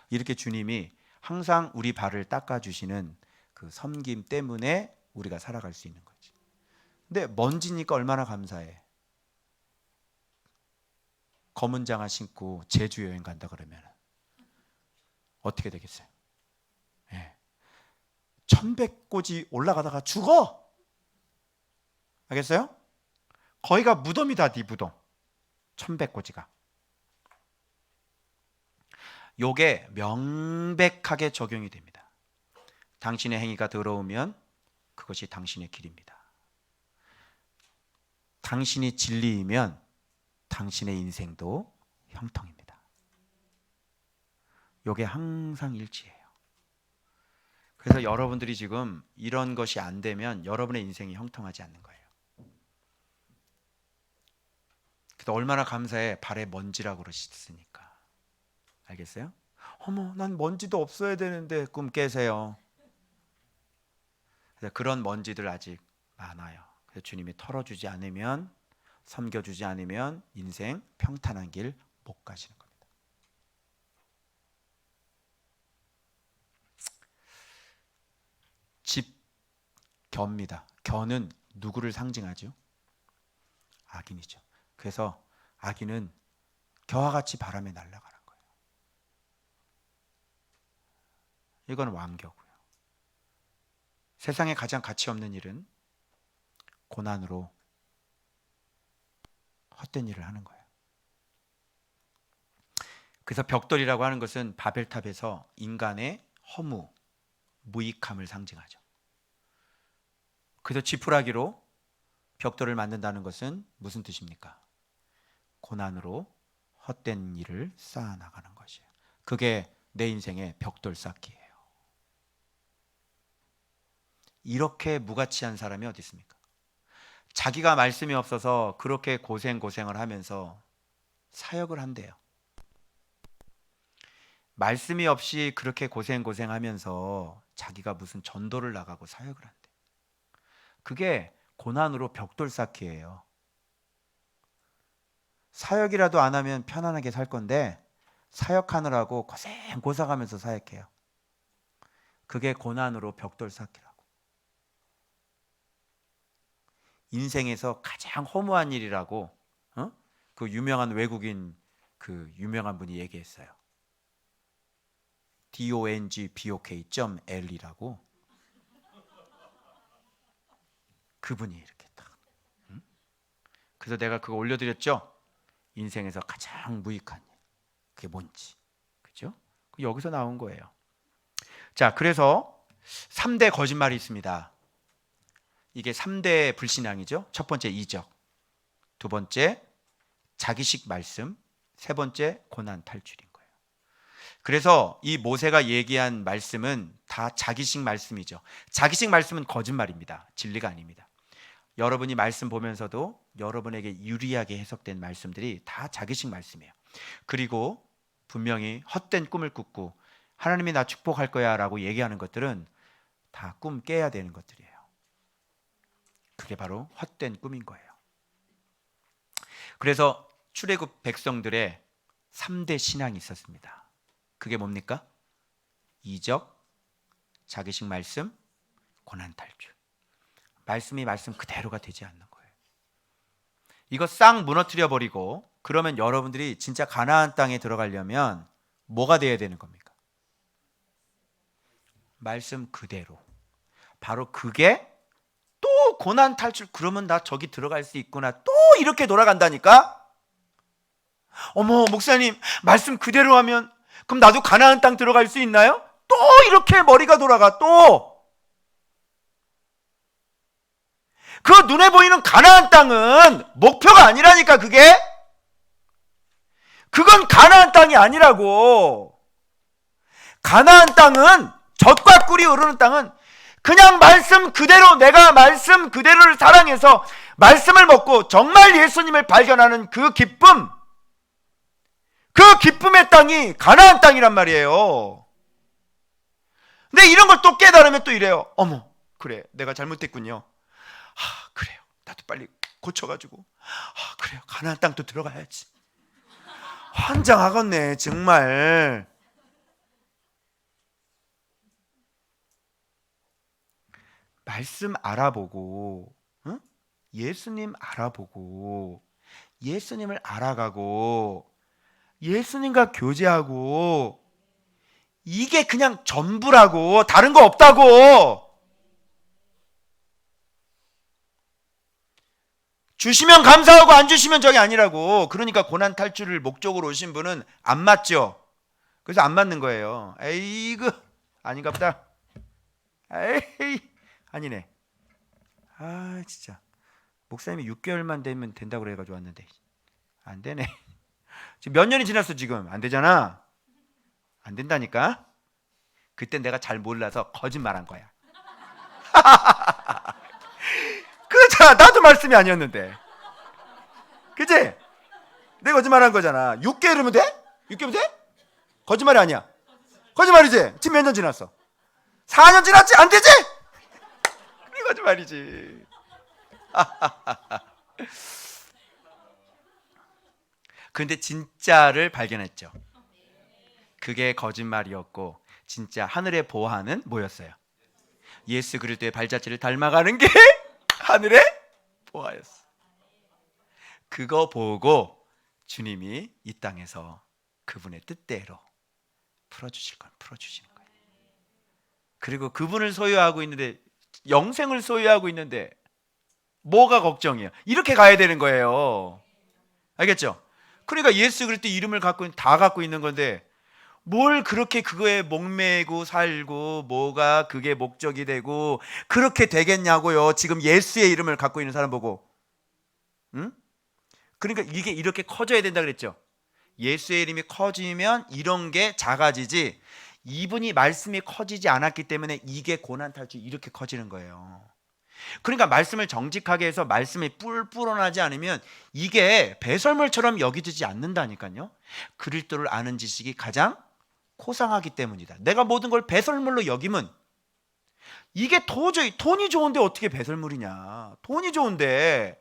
이렇게 주님이 항상 우리 발을 닦아주시는 그 섬김 때문에 우리가 살아갈 수 있는 거지. 근데 먼지니까 얼마나 감사해. 검은 장화 신고 제주 여행 간다 그러면 어떻게 되겠어요? 예. 1100고지 올라가다가 죽어. 알겠어요? 거기가 무덤이다. 네 무덤. 1100고지가. 요게 명백하게 적용이 됩니다. 당신의 행위가 더러우면 그것이 당신의 길입니다. 당신이 진리이면 당신의 인생도 형통입니다. 요게 항상 일치해요. 그래서 여러분들이 지금 이런 것이 안 되면 여러분의 인생이 형통하지 않는 거예요. 그래서 얼마나 감사해. 발에 먼지라고 그러셨으니까. 알겠어요? 어머, 난 먼지도 없어야 되는데 꿈 깨세요. 그래서 그런 먼지들 아직 많아요. 그래서 주님이 털어주지 않으면, 섬겨주지 않으면 인생 평탄한 길 못 가시는 겁니다. 집겨입니다. 겨는 누구를 상징하죠? 악인이죠. 그래서 악인은 겨와 같이 바람에 날아가는 거예요. 이건 완교고요. 세상에 가장 가치 없는 일은 고난으로 헛된 일을 하는 거예요. 그래서 벽돌이라고 하는 것은 바벨탑에서 인간의 허무, 무익함을 상징하죠. 그래서 지푸라기로 벽돌을 만든다는 것은 무슨 뜻입니까? 고난으로 헛된 일을 쌓아나가는 것이에요. 그게 내 인생의 벽돌 쌓기예요. 이렇게 무가치한 사람이 어디 있습니까? 자기가 말씀이 없어서 그렇게 고생을 하면서 사역을 한대요. 말씀이 없이 그렇게 고생하면서 자기가 무슨 전도를 나가고 사역을 한대. 그게 고난으로 벽돌 쌓기예요. 사역이라도 안 하면 편안하게 살 건데 사역하느라고 고생하면서 사역해요. 그게 고난으로 벽돌 쌓기라고. 인생에서 가장 허무한 일이라고 그 유명한 외국인 그 유명한 분이 얘기했어요. dongbok.l이라고 그분이 이렇게 딱. 그래서 내가 그거 올려드렸죠. 인생에서 가장 무익한 일 그게 뭔지, 그죠? 여기서 나온 거예요. 자, 그래서 3대 거짓말이 있습니다. 이게 3대 불신앙이죠. 첫 번째 이적, 두 번째 자기식 말씀, 세 번째 고난 탈출인 거예요. 그래서 이 모세가 얘기한 말씀은 다 자기식 말씀이죠. 자기식 말씀은 거짓말입니다. 진리가 아닙니다. 여러분이 말씀 보면서도 여러분에게 유리하게 해석된 말씀들이 다 자기식 말씀이에요. 그리고 분명히 헛된 꿈을 꾸고 하나님이 나 축복할 거야 라고 얘기하는 것들은 다 꿈 깨야 되는 것들이에요. 그게 바로 헛된 꿈인 거예요. 그래서 출애굽 백성들의 3대 신앙이 있었습니다. 그게 뭡니까? 이적, 자기식 말씀, 고난 탈출. 말씀이 말씀 그대로가 되지 않는 거예요. 이거 싹 무너뜨려 버리고 그러면 여러분들이 진짜 가나안 땅에 들어가려면 뭐가 돼야 되는 겁니까? 말씀 그대로. 바로 그게 또 고난 탈출, 그러면 나 저기 들어갈 수 있구나, 또 이렇게 돌아간다니까. 어머 목사님, 말씀 그대로 하면 그럼 나도 가나안 땅 들어갈 수 있나요? 또 이렇게 머리가 돌아가. 또 그 눈에 보이는 가나안 땅은 목표가 아니라니까. 그건 가나안 땅이 아니라고. 가나안 땅은, 젖과 꿀이 흐르는 땅은 그냥 말씀 그대로, 내가 말씀 그대로를 사랑해서 말씀을 먹고 정말 예수님을 발견하는 그 기쁨, 그 기쁨의 땅이 가나안 땅이란 말이에요. 근데 이런 걸 또 깨달으면 또 이래요. 어머, 그래, 내가 잘못했군요. 그래요, 나도 빨리 고쳐가지고 그래요, 가나안 땅도 들어가야지. 환장하겠네 정말. 말씀 알아보고, 응? 예수님 알아보고, 예수님을 알아가고, 예수님과 교제하고, 이게 그냥 전부라고. 다른 거 없다고. 주시면 감사하고 안 주시면 저게 아니라고. 그러니까 고난 탈출을 목적으로 오신 분은 안 맞죠. 그래서 안 맞는 거예요. 에이그, 아닌가 보다. 에이, 아니네. 진짜 목사님이 6개월만 되면 된다고 그래가지고 왔는데 안 되네. 지금 몇 년이 지났어. 지금 안 되잖아. 안 된다니까. 그때 내가 잘 몰라서 거짓말한 거야. 그렇잖아, 나도 말씀이 아니었는데. 그치? 내가 거짓말한 거잖아. 6개월이면 돼? 6개월이면 돼? 거짓말이 아니야. 거짓말이지? 지금 몇 년 지났어? 4년 지났지? 안 되지? 그게 거짓말이지. 근데 진짜를 발견했죠. 그게 거짓말이었고 진짜 하늘의 보화는 뭐였어요? 예수 그리스도의 발자취를 닮아가는 게 하늘의 보화였어. 그거 보고 주님이 이 땅에서 그분의 뜻대로 풀어주실 건 풀어주시는 거예요. 그리고 그분을 소유하고 있는데, 영생을 소유하고 있는데 뭐가 걱정이에요? 이렇게 가야 되는 거예요. 알겠죠? 그러니까 예수 그리스도 이름을 다 갖고 있는 건데 뭘 그렇게 그거에 목매고 살고, 뭐가 그게 목적이 되고 그렇게 되겠냐고요. 지금 예수의 이름을 갖고 있는 사람 보고. 응? 그러니까 이게 이렇게 커져야 된다 그랬죠. 예수의 이름이 커지면 이런 게 작아지지, 이분이 말씀이 커지지 않았기 때문에 이게 고난 탈출 이렇게 커지는 거예요. 그러니까 말씀을 정직하게 해서 말씀이 뿔뿔 나지 않으면 이게 배설물처럼 여기지지 않는다니까요. 그리스도를 아는 지식이 가장 고상하기 때문이다. 내가 모든 걸 배설물로 여기면 이게 도저히, 돈이 좋은데 어떻게 배설물이냐. 돈이 좋은데.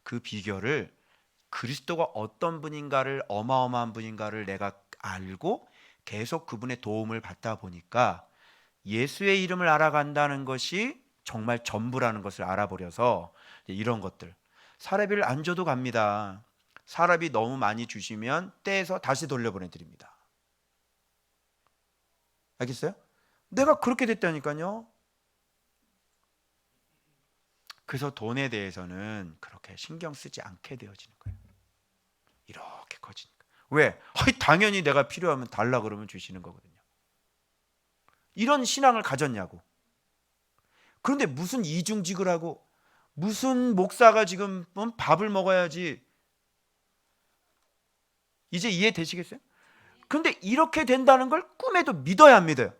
그 비결을, 그리스도가 어떤 분인가를, 어마어마한 분인가를 내가 알고 계속 그분의 도움을 받다 보니까 예수의 이름을 알아간다는 것이 정말 전부라는 것을 알아버려서 이런 것들, 사례비를 안 줘도 갑니다. 사례비 너무 많이 주시면 떼서 다시 돌려보내드립니다. 알겠어요? 내가 그렇게 됐다니까요. 그래서 돈에 대해서는 그렇게 신경 쓰지 않게 되어지는 거예요. 이렇게 커지니까. 왜? 당연히 내가 필요하면 달라 그러면 주시는 거거든요. 이런 신앙을 가졌냐고. 그런데 무슨 이중직을 하고, 무슨 목사가 지금 밥을 먹어야지. 이제 이해되시겠어요? 그런데 이렇게 된다는 걸 꿈에도 믿어야 안 믿어요.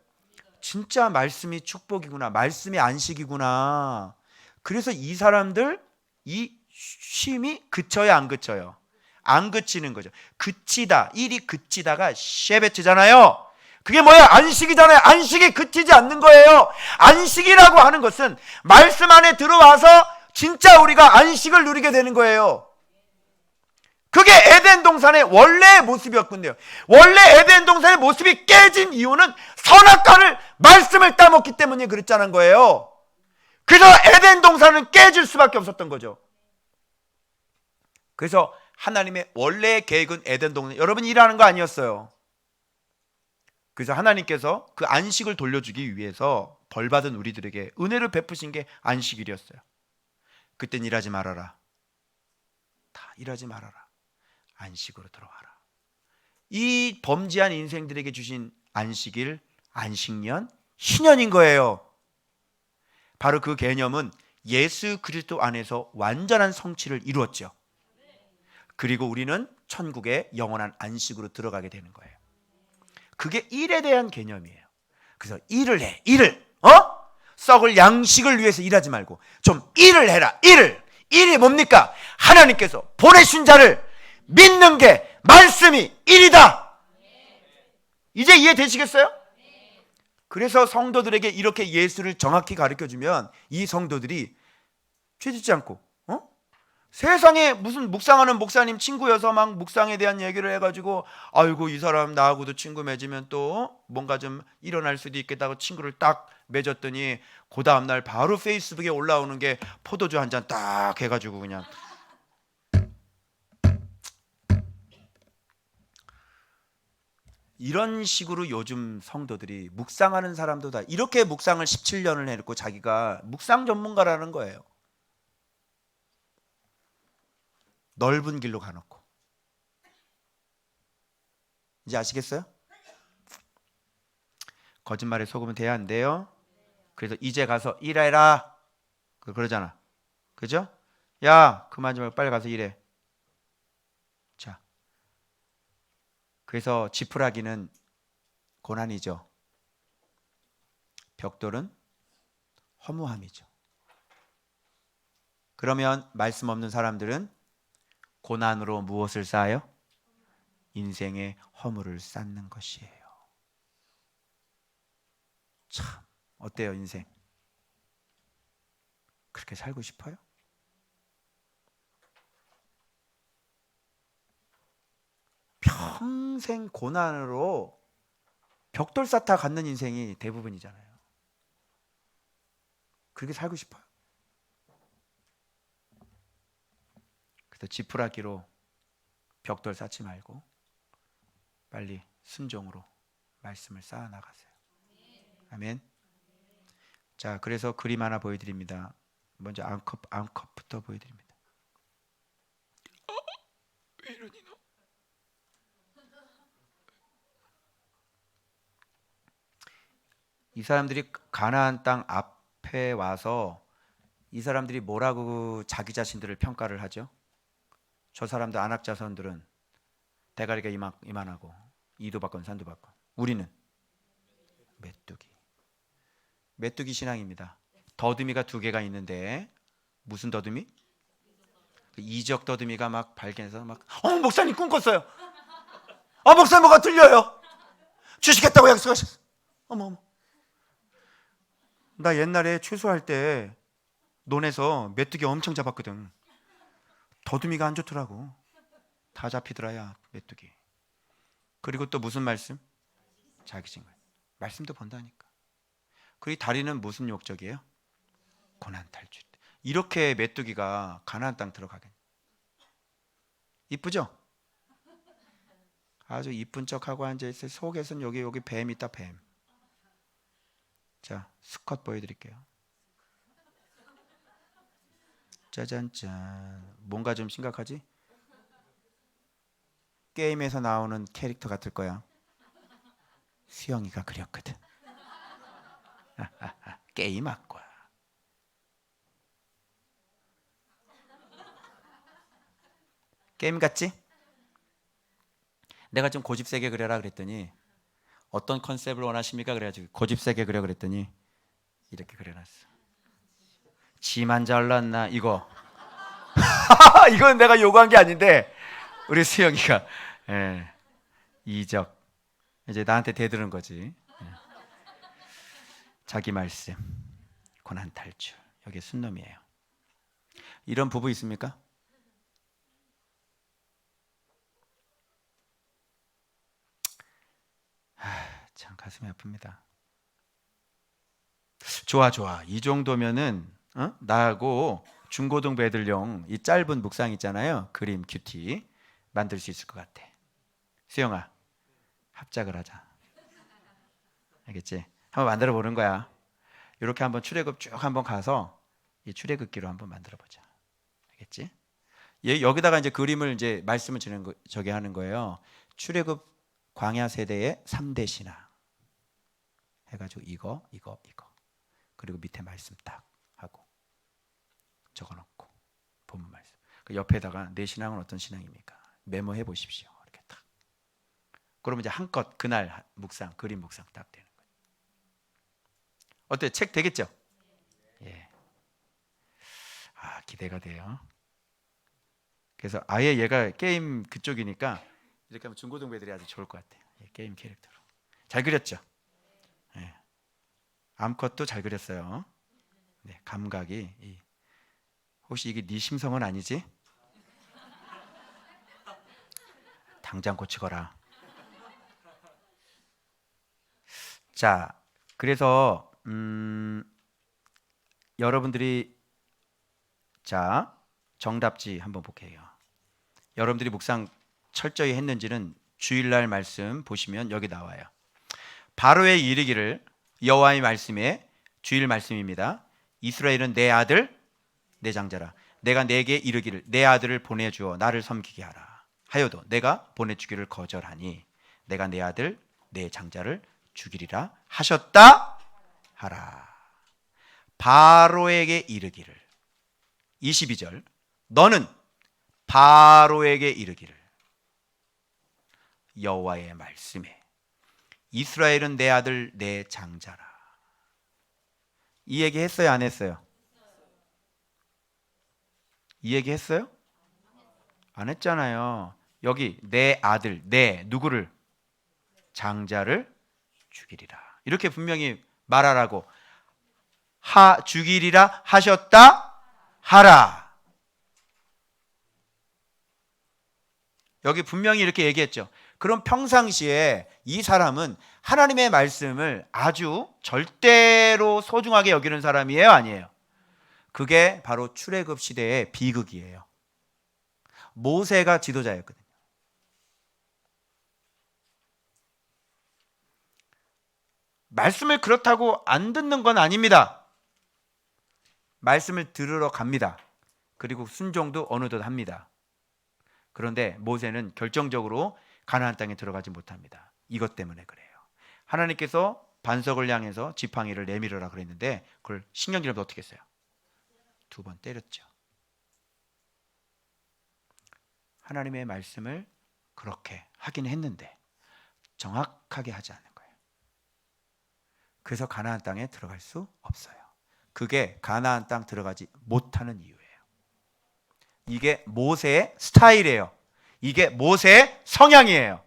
진짜 말씀이 축복이구나, 말씀이 안식이구나. 그래서 이 사람들, 이 쉼이 그쳐야 안 그쳐요? 안 그치는 거죠. 그치다, 일이 그치다가 쉐베트잖아요. 그게 뭐야? 안식이잖아요. 안식이 그치지 않는 거예요. 안식이라고 하는 것은 말씀 안에 들어와서 진짜 우리가 안식을 누리게 되는 거예요. 그게 에덴 동산의 원래의 모습이었군요. 원래 에덴 동산의 모습이 깨진 이유는 선악과를, 말씀을 따먹기 때문에 그랬다는 거예요. 그래서 에덴 동산은 깨질 수밖에 없었던 거죠. 그래서 하나님의 원래의 계획은 에덴 동산, 여러분이 일하는 거 아니었어요. 그래서 하나님께서 그 안식을 돌려주기 위해서 벌받은 우리들에게 은혜를 베푸신 게 안식일이었어요. 그땐 일하지 말아라. 다 일하지 말아라. 안식으로 들어와라. 이 범죄한 인생들에게 주신 안식일, 안식년, 희년인 거예요. 바로 그 개념은 예수 그리스도 안에서 완전한 성취를 이루었죠. 그리고 우리는 천국의 영원한 안식으로 들어가게 되는 거예요. 그게 일에 대한 개념이에요. 그래서 일을 해. 일을. 썩을 양식을 위해서 일하지 말고 좀 일을 해라. 일이 뭡니까? 하나님께서 보내신 자를 믿는 게 말씀이 일이다. 이제 이해되시겠어요? 그래서 성도들에게 이렇게 예수를 정확히 가르쳐주면 이 성도들이 죄짓지 않고 세상에 무슨 묵상하는 목사님 친구여서 막 묵상에 대한 얘기를 해가지고 아이고 이 사람 나하고도 친구 맺으면 또 뭔가 좀 일어날 수도 있겠다고 친구를 딱 맺었더니 그 다음날 바로 페이스북에 올라오는 게 포도주 한 잔 딱 해가지고 그냥 이런 식으로 요즘 성도들이 묵상하는 사람도 다 이렇게 묵상을 17년을 해놓고 자기가 묵상 전문가라는 거예요. 넓은 길로 가놓고. 이제 아시겠어요? 거짓말에 속으면 돼야 안 돼요. 그래서 이제 가서 일해라 그러잖아. 그죠? 야 그만 좀 말고 빨리 가서 일해. 자, 그래서 지푸라기는 고난이죠. 벽돌은 허무함이죠. 그러면 말씀 없는 사람들은 고난으로 무엇을 쌓아요? 인생의 허물을 쌓는 것이에요. 참 어때요 인생? 그렇게 살고 싶어요? 평생 고난으로 벽돌 쌓다 갖는 인생이 대부분이잖아요. 그렇게 살고 싶어요? 그래서 지푸라기로 벽돌 쌓지 말고 빨리 순종으로 말씀을 쌓아 나가세요. 아멘. 자, 그래서 그림 하나 보여드립니다. 먼저 암컷부터 보여드립니다. 왜 이러니 너? 이 사람들이 가나안 땅 앞에 와서 이 사람들이 뭐라고 자기 자신들을 평가를 하죠? 저 사람들 안악자손들은 대가리가 이만하고 이도 받건 산도 받건 우리는 메뚜기 신앙입니다. 더듬이가 두 개가 있는데 무슨 더듬이? 이적 더듬이가 막 발견해서 막 목사님 꿈 꿨어요. 목사님 뭐가 들려요. 주시겠다고 약속하셨어. 어머. 나 옛날에 추수할 때 논에서 메뚜기 엄청 잡았거든. 더듬이가 안 좋더라고. 다 잡히더라야 메뚜기. 그리고 또 무슨 말씀? 자기 증거. 말씀도 본다니까. 그리고 다리는 무슨 목적이에요? 고난 탈출. 이렇게 메뚜기가 가나안 땅 들어가겠네. 이쁘죠? 아주 이쁜 척하고 앉아있어요. 속에서는 여기 뱀 있다 뱀. 자, 수컷 보여드릴게요. 짜잔짠. 뭔가 좀 심각하지? 게임에서 나오는 캐릭터 같을 거야. 수영이가 그렸거든. 게임 학과. 게임 같지? 내가 좀 고집세게 그려라 그랬더니 어떤 컨셉을 원하십니까? 그래가지고 고집세게 그려 그랬더니 이렇게 그려놨어. 지만 잘났나 이거. 이건 내가 요구한 게 아닌데 우리 수영이가 이적 이제 나한테 대드는 거지. 자기 말씀 고난 탈출 여기 순놈이에요. 이런 부부 있습니까? 참 가슴이 아픕니다. 좋아 이 정도면은 나하고 중고등부 애들용 이 짧은 묵상 있잖아요. 그림 큐티 만들 수 있을 것 같아. 수영아 합작을 하자. 알겠지? 한번 만들어 보는 거야. 이렇게 한번 출애굽 쭉 한번 가서 이 출애굽기로 한번 만들어 보자. 알겠지? 여기다가 이제 그림을 이제 말씀을 저게 하는 거예요. 출애굽 광야 세대의 3대 신앙 해가지고 이거 그리고 밑에 말씀 딱 하고 적어놓고 본문 말씀. 그 옆에다가 내 신앙은 어떤 신앙입니까? 메모해 보십시오. 이렇게 딱. 그러면 이제 한껏 그날 묵상, 그림 묵상 딱 되는 거예요. 어때? 책 되겠죠? 예. 아, 기대가 돼요. 그래서 아예 얘가 게임 그쪽이니까 이렇게 하면 중고등부애들이 아주 좋을 것 같아요. 예, 게임 캐릭터로. 잘 그렸죠? 예. 암컷도 잘 그렸어요. 네, 감각이. 혹시 이게 네 심성은 아니지? 당장 고치거라. 자, 그래서 여러분들이 자 정답지 한번 볼게요. 여러분들이 묵상 철저히 했는지는 주일날 말씀 보시면 여기 나와요. 바로의 이르기를 여호와의 말씀에 주일 말씀입니다. 이스라엘은 내 아들 내 장자라. 내가 내게 이르기를 내 아들을 보내주어 나를 섬기게 하라 하여도 내가 보내주기를 거절하니 내가 내 아들 내 장자를 죽이리라 하셨다 하라. 바로에게 이르기를 22절 너는 바로에게 이르기를 여호와의 말씀에 이스라엘은 내 아들 내 장자라. 이 얘기 했어요 안 했어요? 이 얘기 했어요? 안 했잖아요. 여기 내 아들 내 누구를? 장자를 죽이리라 이렇게 분명히 말하라고. 죽이리라 하셨다 하라. 여기 분명히 이렇게 얘기했죠. 그럼 평상시에 이 사람은 하나님의 말씀을 아주 절대로 소중하게 여기는 사람이에요 아니에요? 그게 바로 출애굽 시대의 비극이에요. 모세가 지도자였거든요. 말씀을 그렇다고 안 듣는 건 아닙니다. 말씀을 들으러 갑니다. 그리고 순종도 어느덧 합니다. 그런데 모세는 결정적으로 가나안 땅에 들어가지 못합니다. 이것 때문에 그래요. 하나님께서 반석을 향해서 지팡이를 내밀으라 그랬는데 그걸 신경질하면 어떻게 했어요? 2번 때렸죠. 하나님의 말씀을 그렇게 하긴 했는데 정확하게 하지 않는 거예요. 그래서 가나안 땅에 들어갈 수 없어요. 그게 가나안 땅 들어가지 못하는 이유예요. 이게 모세의 스타일이에요. 이게 모세의 성향이에요.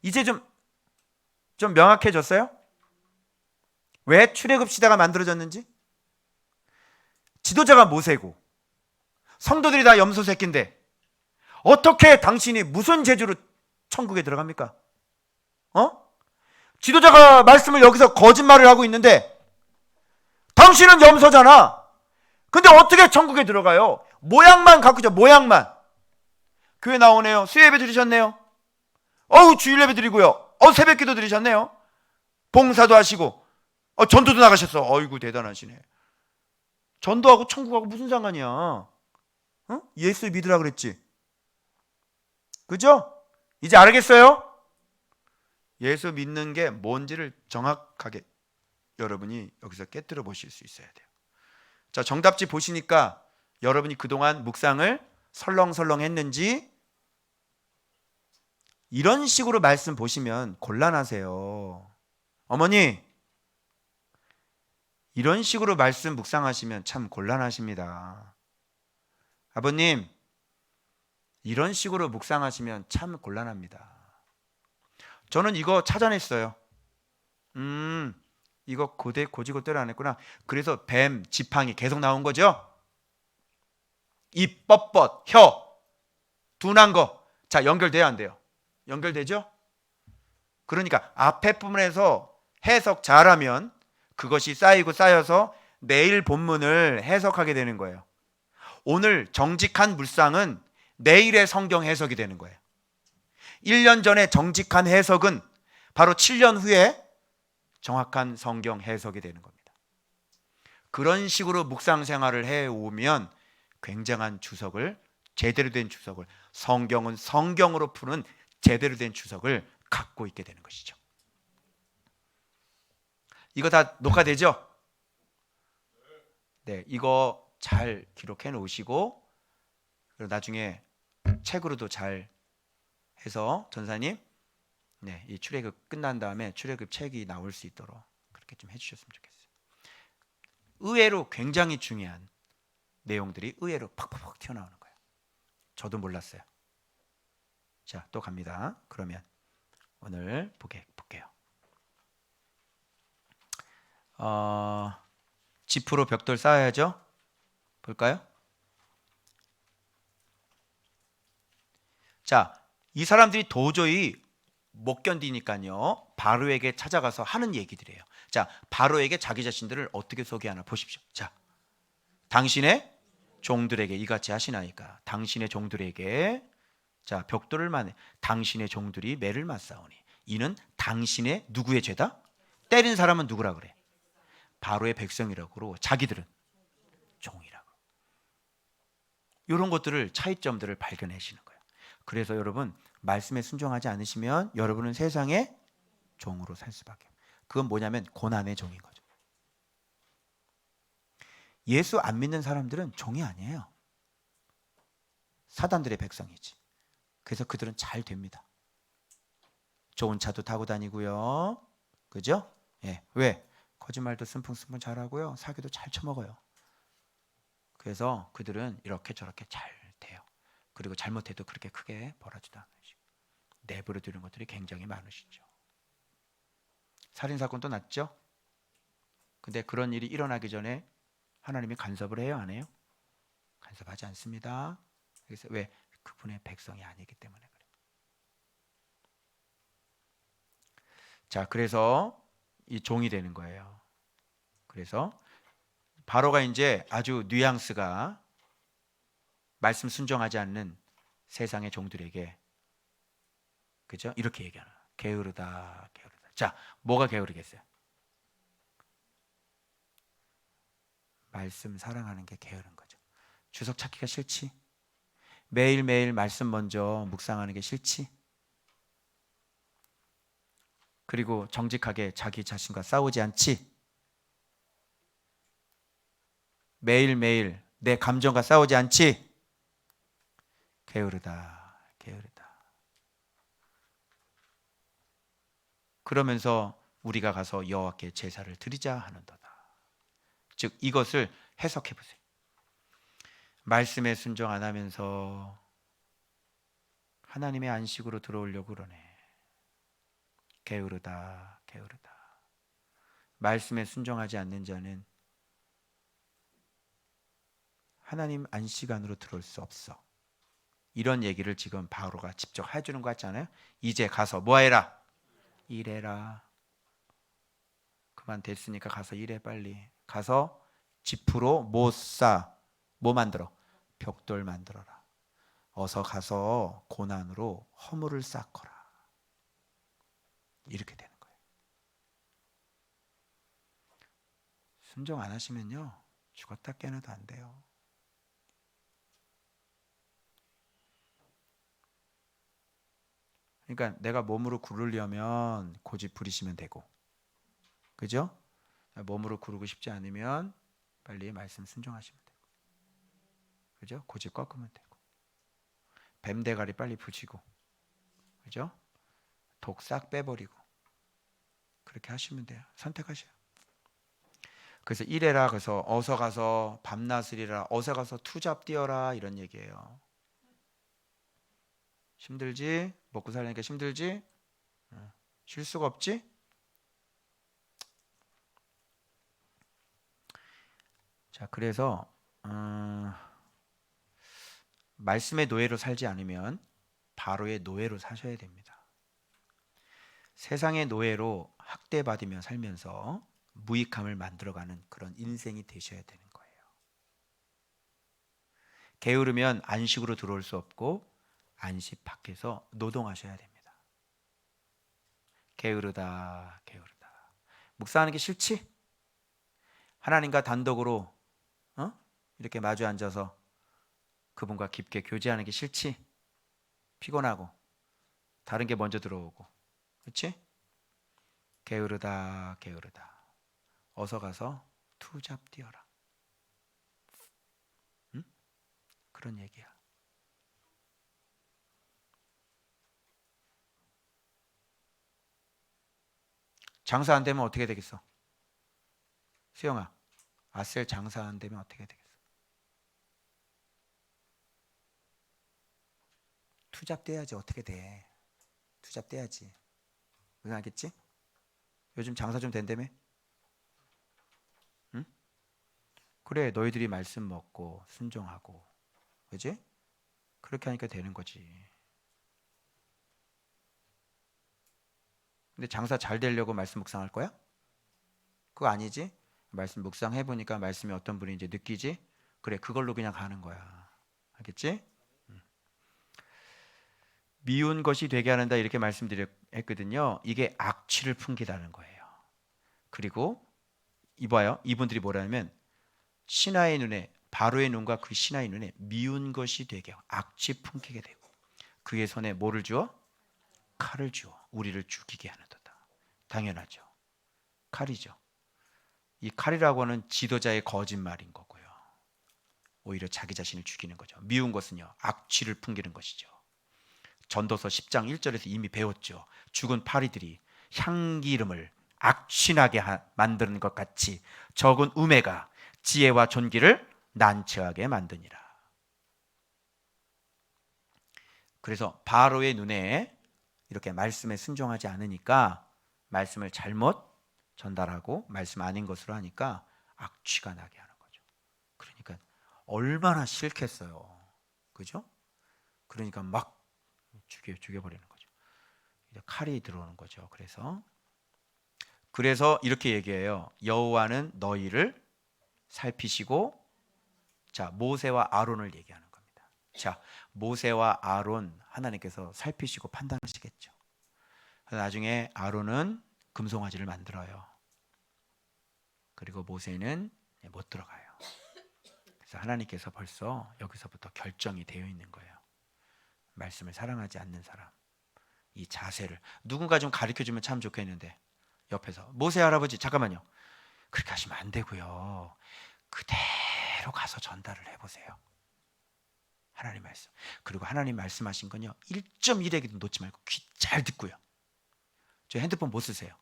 이제 좀 명확해졌어요? 왜 출애굽 시대가 만들어졌는지? 지도자가 모세고 성도들이 다 염소 새끼인데 어떻게 당신이 무슨 재주로 천국에 들어갑니까? 지도자가 말씀을 여기서 거짓말을 하고 있는데 당신은 염소잖아. 근데 어떻게 천국에 들어가요? 모양만 갖고 있죠. 모양만. 교회 나오네요. 수요예배 드리셨네요. 주일 예배 드리고요. 새벽기도 드리셨네요. 봉사도 하시고 전도도 나가셨어. 어이구 대단하시네. 전도하고 천국하고 무슨 상관이야? 예수 믿으라 그랬지. 그죠? 이제 알겠어요? 예수 믿는 게 뭔지를 정확하게 여러분이 여기서 깨뜨려 보실 수 있어야 돼요. 자, 정답지 보시니까 여러분이 그동안 묵상을 설렁설렁 했는지 이런 식으로 말씀 보시면 곤란하세요. 어머니, 이런 식으로 말씀 묵상하시면 참 곤란하십니다. 아버님, 이런 식으로 묵상하시면 참 곤란합니다. 저는 이거 찾아냈어요. 이거 고지고대로 안 했구나. 그래서 뱀, 지팡이 계속 나온 거죠. 입 뻣뻣, 혀 둔한 거. 자, 연결돼야 안 돼요? 연결되죠? 그러니까 앞에 부분에서 해석 잘하면 그것이 쌓이고 쌓여서 내일 본문을 해석하게 되는 거예요. 오늘 정직한 묵상은 내일의 성경 해석이 되는 거예요. 1년 전에 정직한 해석은 바로 7년 후에 정확한 성경 해석이 되는 겁니다. 그런 식으로 묵상 생활을 해오면 굉장한 주석을, 제대로 된 주석을, 성경은 성경으로 푸는 제대로 된 주석을 갖고 있게 되는 것이죠. 이거 다 녹화되죠? 네, 이거 잘 기록해 놓으시고 나중에 책으로도 잘 해서 전사님, 네, 이 출애굽 끝난 다음에 출애굽 책이 나올 수 있도록 그렇게 좀 해주셨으면 좋겠어요. 의외로 굉장히 중요한 내용들이 의외로 팍팍팍 튀어나오는 거예요. 저도 몰랐어요. 자, 또 갑니다. 그러면 오늘 볼게요. 지프로 벽돌 쌓아야죠. 볼까요? 자, 이 사람들이 도저히 못 견디니까요, 바로에게 찾아가서 하는 얘기들이에요. 자, 바로에게 자기 자신들을 어떻게 소개하나 보십시오. 자, 당신의 종들에게 이같이 하시나이까. 당신의 종들에게, 자, 벽돌을 만해 당신의 종들이 매를 맞사오니 이는 당신의 누구의 죄다? 때린 사람은 누구라 그래? 바로의 백성이라고 그러고 자기들은 종이라고. 이런 것들을, 차이점들을 발견하시는 거예요. 그래서 여러분, 말씀에 순종하지 않으시면 여러분은 세상의 종으로 살 수밖에 없어요. 그건 뭐냐면 고난의 종인 거죠. 예수 안 믿는 사람들은 종이 아니에요. 사단들의 백성이지. 그래서 그들은 잘 됩니다. 좋은 차도 타고 다니고요. 그죠? 예. 왜? 거짓말도 쓴풍쓴풍 잘하고요. 사기도 잘 쳐먹어요. 그래서 그들은 이렇게 저렇게 잘 돼요. 그리고 잘못해도 그렇게 크게 벌하지도 않으시고 내버려 두는 것들이 굉장히 많으시죠. 살인사건도 났죠? 근데 그런 일이 일어나기 전에 하나님이 간섭을 해요? 안 해요? 간섭하지 않습니다. 그래서 왜? 그분의 백성이 아니기 때문에 그래요. 자, 그래서 이 종이 되는 거예요. 그래서 바로가 이제 아주 뉘앙스가 말씀 순종하지 않는 세상의 종들에게, 그죠? 이렇게 얘기하는 거예요. 게으르다, 게으르다. 자, 뭐가 게으르겠어요? 말씀 사랑하는 게 게으른 거죠. 주석 찾기가 싫지? 매일매일 말씀 먼저 묵상하는 게 싫지? 그리고 정직하게 자기 자신과 싸우지 않지? 매일매일 내 감정과 싸우지 않지? 게으르다, 게으르다. 그러면서 우리가 가서 여호와께 제사를 드리자 하는도다. 즉 이것을 해석해 보세요. 말씀에 순종 안 하면서 하나님의 안식으로 들어오려고 그러네. 게으르다, 게으르다. 말씀에 순종하지 않는 자는 하나님 안식 안으로 들어올 수 없어. 이런 얘기를 지금 바로가 직접 해주는 것 같잖아요. 이제 가서 뭐 해라? 일해라. 그만 됐으니까 가서 일해. 빨리 가서 지프로 못 쌓, 뭐 만들어? 벽돌 만들어라. 어서 가서 고난으로 허물을 쌓거라. 이렇게 되는 거예요. 순종 안 하시면요, 죽었다 깨어나도 안 돼요. 그러니까 내가 몸으로 구르려면 고집 부리시면 되고, 그죠? 몸으로 구르고 싶지 않으면 빨리 말씀 순종하시면 되고, 그죠? 고집 꺾으면 되고, 뱀 대가리 빨리 부시고, 그죠? 독 싹 빼버리고, 그렇게 하시면 돼요. 선택하셔요. 그래서 이래라, 그래서 어서 가서 밤낮으리라, 어서 가서 투잡 뛰어라, 이런 얘기예요. 힘들지? 먹고 살려니까 힘들지? 쉴 수가 없지? 자, 그래서 말씀의 노예로 살지 않으면 바로의 노예로 사셔야 됩니다. 세상의 노예로 학대받으며 살면서 무익함을 만들어가는 그런 인생이 되셔야 되는 거예요. 게으르면 안식으로 들어올 수 없고 안식 밖에서 노동하셔야 됩니다. 게으르다, 게으르다. 묵상하는 게 싫지? 하나님과 단독으로 이렇게 마주 앉아서 그분과 깊게 교제하는 게 싫지? 피곤하고 다른 게 먼저 들어오고, 그렇지? 게으르다 게으르다. 어서 가서 투잡 뛰어라. 응? 그런 얘기야. 장사 안 되면 어떻게 되겠어? 수영아, 아셀 장사 안 되면 어떻게 되겠어? 투잡 떼야지. 어떻게 돼? 투잡 떼야지. 무슨 알겠지? 요즘 장사 좀 된다며? 응? 그래, 너희들이 말씀 먹고 순종하고, 그지? 그렇게 하니까 되는 거지. 근데 장사 잘 되려고 말씀 묵상할 거야? 그거 아니지? 말씀 묵상해 보니까 말씀이 어떤 분인지 느끼지? 그래, 그걸로 그냥 가는 거야. 알겠지? 미운 것이 되게 하는다 이렇게 말씀드렸거든요. 이게 악취를 풍기다는 거예요. 그리고 이봐요. 이분들이 뭐라냐면 신하의 눈에, 바로의 눈과 그 신하의 눈에 미운 것이 되게 하고 악취 풍기게 되고 그의 손에 뭐를 주어? 칼을 주어 우리를 죽이게 하는도다. 당연하죠. 칼이죠. 이 칼이라고 하는 지도자의 거짓말인 거고요. 오히려 자기 자신을 죽이는 거죠. 미운 것은요, 악취를 풍기는 것이죠. 전도서 10장 1절에서 이미 배웠죠. 죽은 파리들이 향기름을 악취나게 만드는 것 같이 적은 우매가 지혜와 존귀를 난처하게 만드니라. 그래서 바로의 눈에 이렇게 말씀에 순종하지 않으니까 말씀을 잘못 전달하고 말씀 아닌 것으로 하니까 악취가 나게 하는 거죠. 그러니까 얼마나 싫겠어요. 그죠? 그러니까 막 죽여버리는 거죠. 칼이 들어오는 거죠. 그래서 이렇게 얘기해요. 여호와는 너희를 살피시고, 자, 모세와 아론을 얘기하는 겁니다. 자, 모세와 아론 하나님께서 살피시고 판단하시겠죠. 나중에 아론은 금송아지를 만들어요. 그리고 모세는 못 들어가요. 그래서 하나님께서 벌써 여기서부터 결정이 되어 있는 거예요. 말씀을 사랑하지 않는 사람, 이 자세를 누군가 좀 가르쳐주면 참 좋겠는데 옆에서 모세 할아버지 잠깐만요, 그렇게 하시면 안 되고요, 그대로 가서 전달을 해보세요. 하나님 말씀. 그리고 하나님 말씀하신 건요 1.1핵에도 놓지 말고 귀 잘 듣고요. 저 핸드폰 못 쓰세요?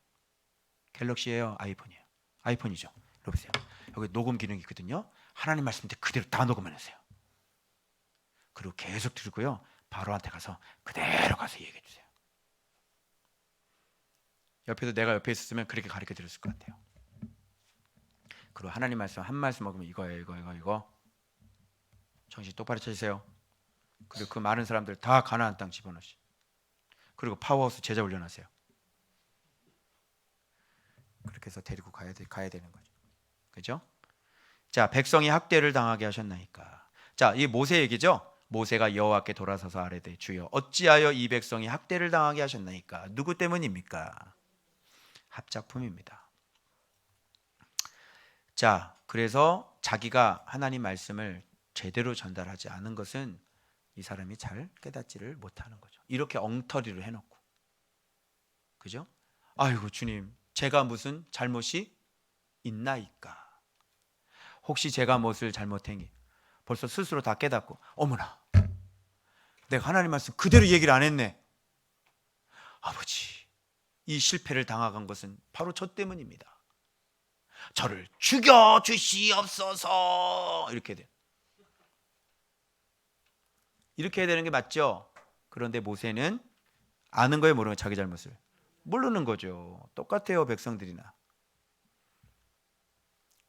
갤럭시예요? 아이폰이에요? 아이폰이죠. 이리 보세요. 여기 녹음 기능이 있거든요. 하나님 말씀 때 그대로 다 녹음해주세요. 그리고 계속 들고요, 바로한테 가서 그대로 가서 얘기해 주세요. 옆에서 내가 옆에 있었으면 그렇게 가르쳐 드렸을 것 같아요. 그리고 하나님 말씀 한 말씀 먹으면 이거예요, 이거. 정신 똑바로 차리세요. 그리고 그 많은 사람들 다 가나안 땅 집어넣으시. 그리고 파워하우스 제자 훈련하세요. 그렇게 해서 데리고 가야 되는 거죠. 그죠? 자, 백성이 학대를 당하게 하셨나이까. 자, 이 모세 얘기죠. 모세가 여호와께 돌아서서 아뢰되 주여 어찌하여 이 백성이 학대를 당하게 하셨나이까. 누구 때문입니까? 합작품입니다. 자, 그래서 자기가 하나님 말씀을 제대로 전달하지 않은 것은 이 사람이 잘 깨닫지를 못하는 거죠. 이렇게 엉터리로 해놓고, 그죠? 아이고 주님, 제가 무슨 잘못이 있나이까. 혹시 제가 무엇을 잘못했니? 벌써 스스로 다 깨닫고, 어머나, 내가 하나님 말씀 그대로 얘기를 안 했네. 아버지, 이 실패를 당한 것은 바로 저 때문입니다. 저를 죽여 주시옵소서. 이렇게 돼. 이렇게 해야 되는 게 맞죠? 그런데 모세는 아는 거예요, 모르는 거예요? 자기 잘못을 모르는 거죠. 똑같아요, 백성들이나.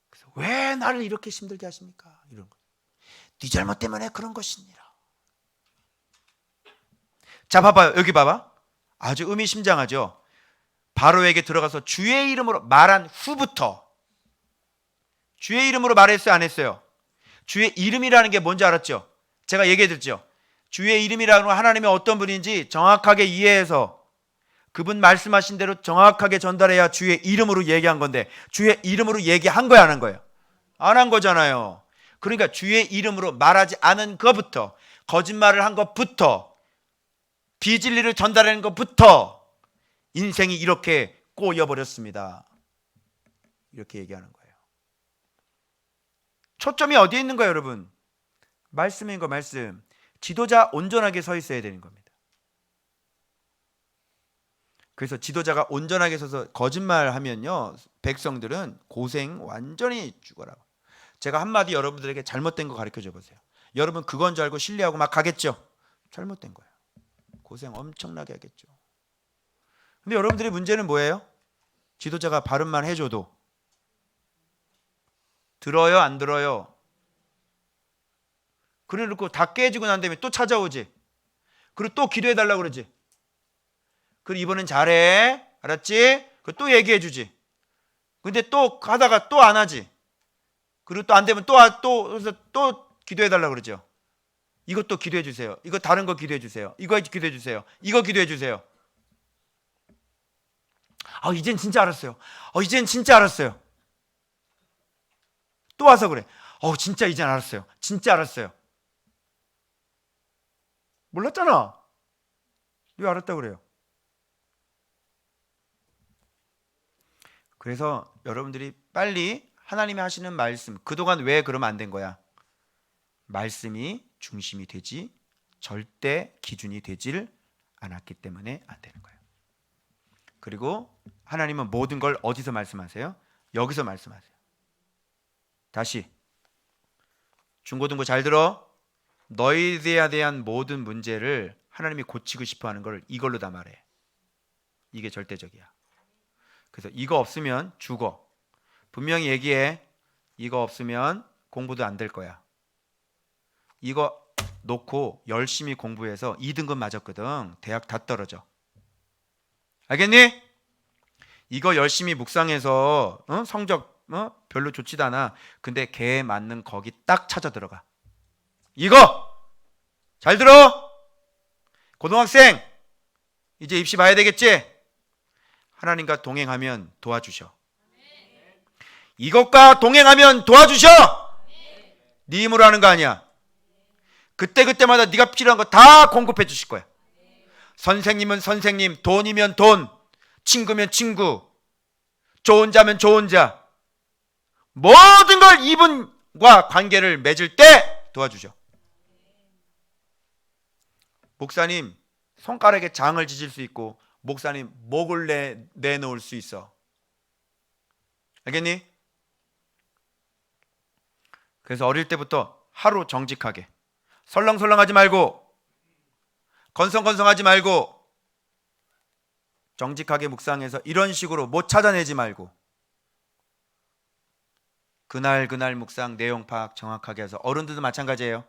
그래서 왜 나를 이렇게 힘들게 하십니까? 이런 거. 네 잘못 때문에 그런 것이니라. 자, 봐봐요. 여기 봐봐. 아주 의미심장하죠. 바로에게 들어가서 주의 이름으로 말한 후부터, 주의 이름으로 말했어요, 안 했어요? 주의 이름이라는 게 뭔지 알았죠? 제가 얘기해 드렸죠. 주의 이름이라는 건 하나님이 어떤 분인지 정확하게 이해해서 그분 말씀하신 대로 정확하게 전달해야 주의 이름으로 얘기한 건데 주의 이름으로 얘기한 거야 안 한 거예요? 안 한 거잖아요. 그러니까 주의 이름으로 말하지 않은 것부터, 거짓말을 한 것부터, 비진리를 전달하는 것부터 인생이 이렇게 꼬여버렸습니다. 이렇게 얘기하는 거예요. 초점이 어디에 있는 거예요 여러분? 말씀인 거 말씀. 지도자 온전하게 서 있어야 되는 겁니다. 그래서 지도자가 온전하게 서서 거짓말하면요 백성들은 고생 완전히 죽어라고. 제가 한마디 여러분들에게 잘못된 거 가르쳐줘 보세요. 여러분 그건 줄 알고 신뢰하고 막 가겠죠? 잘못된 거예요. 고생 엄청나게 하겠죠. 근데 여러분들의 문제는 뭐예요? 지도자가 바른 말 해줘도 들어요 안 들어요? 그래 놓고 다 깨지고 난 다음에 또 찾아오지. 그리고 또 기도해달라고 그러지. 그리고 이번엔 잘해 알았지? 또 얘기해 주지. 근데 또 하다가 또 안 하지. 그리고 또 안 되면 또 기도해 달라고 그러죠. 이것도 기도해 주세요. 이거 다른 거 기도해 주세요. 이거 기도해 주세요. 이거 기도해 주세요. 이젠 진짜 알았어요. 이젠 진짜 알았어요. 또 와서 그래. 진짜 이젠 알았어요. 진짜 알았어요. 몰랐잖아. 왜 알았다고 그래요? 그래서 여러분들이 빨리 하나님이 하시는 말씀, 그동안 왜 그러면 안 된 거야? 말씀이 중심이 되지 절대 기준이 되질 않았기 때문에 안 되는 거예요. 그리고 하나님은 모든 걸 어디서 말씀하세요? 여기서 말씀하세요. 다시 중고등부 잘 들어. 너희들에 대한 모든 문제를 하나님이 고치고 싶어하는 걸 이걸로 다 말해. 이게 절대적이야. 그래서 이거 없으면 죽어. 분명히 얘기해. 이거 없으면 공부도 안 될 거야. 이거 놓고 열심히 공부해서 2등급 맞았거든. 대학 다 떨어져. 알겠니? 이거 열심히 묵상해서 성적 별로 좋지도 않아. 근데 걔에 맞는 거기 딱 찾아 들어가. 이거 잘 들어. 고등학생 이제 입시 봐야 되겠지? 하나님과 동행하면 도와주셔. 이것과 동행하면 도와주셔. 네 힘으로 하는 거 아니야. 그때그때마다 네가 필요한 거 다 공급해 주실 거야. 선생님은 선생님, 돈이면 돈, 친구면 친구, 좋은 자면 좋은 자, 모든 걸 이분과 관계를 맺을 때 도와주죠. 목사님 손가락에 장을 지질 수 있고 목사님 목을 내놓을 수 있어. 알겠니? 그래서 어릴 때부터 하루 정직하게, 설렁설렁하지 말고, 건성건성하지 말고, 정직하게 묵상해서 이런 식으로 못 찾아내지 말고, 그날 묵상 내용 파악 정확하게 해서, 어른들도 마찬가지예요.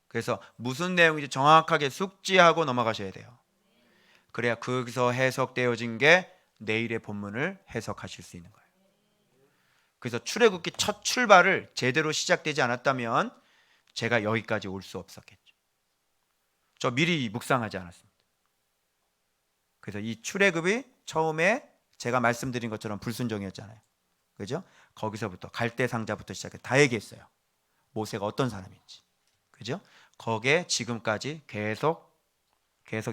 그래서 무슨 내용인지 정확하게 숙지하고 넘어가셔야 돼요. 그래야 거기서 해석되어진 게 내일의 본문을 해석하실 수 있는 거예요. 그래서 출애굽기 첫 출발을 제대로 시작되지 않았다면 제가 여기까지 올 수 없었겠죠. 저 미리 묵상하지 않았습니다. 그래서 이 출애굽이 처음에 제가 말씀드린 것처럼 불순종이었잖아요. 그죠? 거기서부터 갈대 상자부터 시작해 다 얘기했어요. 모세가 어떤 사람인지. 그죠? 거기에 지금까지 계속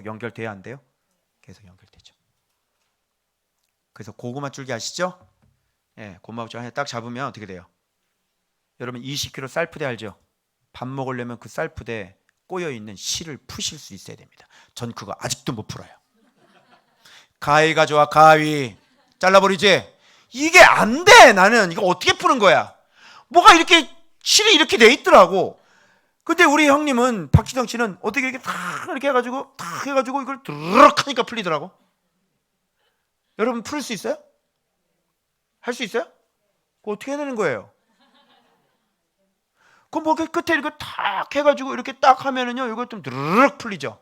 연결돼야 안 돼요? 계속 연결되죠. 그래서 고구마 줄기 아시죠? 예, 고구마 줄기 딱 잡으면 어떻게 돼요? 여러분 20kg 쌀푸대 알죠? 밥 먹으려면 그 쌀푸대에 꼬여있는 실을 푸실 수 있어야 됩니다. 전 그거 아직도 못 풀어요. 가위가 좋아. 가위 잘라버리지? 이게 안 돼. 나는 이거 어떻게 푸는 거야? 뭐가 이렇게 실이 이렇게 돼 있더라고. 근데 우리 형님은 박지성 씨는 어떻게 이렇게 탁 이렇게 해가지고 탁 해가지고 이걸 드르륵 하니까 풀리더라고. 여러분 풀 수 있어요? 할 수 있어요? 그거 어떻게 해내는 거예요? 그 뭐 끝에 이렇게 탁 해가지고 이렇게 딱 하면은요 이거 좀 드르륵 풀리죠.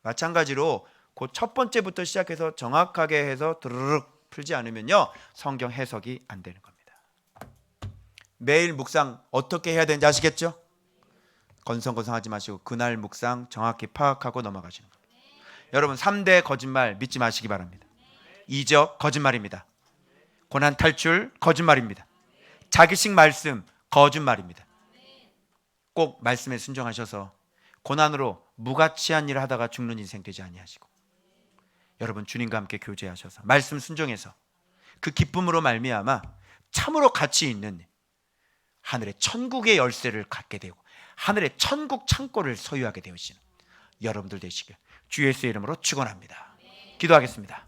마찬가지로 그 첫 번째부터 시작해서 정확하게 해서 드르륵 풀지 않으면요 성경 해석이 안 되는 겁니다. 매일 묵상 어떻게 해야 되는지 아시겠죠? 건성건성하지 마시고 그날 묵상 정확히 파악하고 넘어가시는 겁니다. 여러분 3대 거짓말 믿지 마시기 바랍니다. 이적 거짓말입니다. 고난 탈출 거짓말입니다. 자기식 말씀 거짓말입니다. 꼭 말씀에 순종하셔서 고난으로 무가치한 일을 하다가 죽는 인생 되지 아니하시고, 여러분 주님과 함께 교제하셔서 말씀 순종해서 그 기쁨으로 말미암아 참으로 가치 있는 하늘의 천국의 열쇠를 갖게 되고 하늘의 천국 창고를 소유하게 되시는 여러분들 되시길 주 예수의 이름으로 축원합니다. 기도하겠습니다.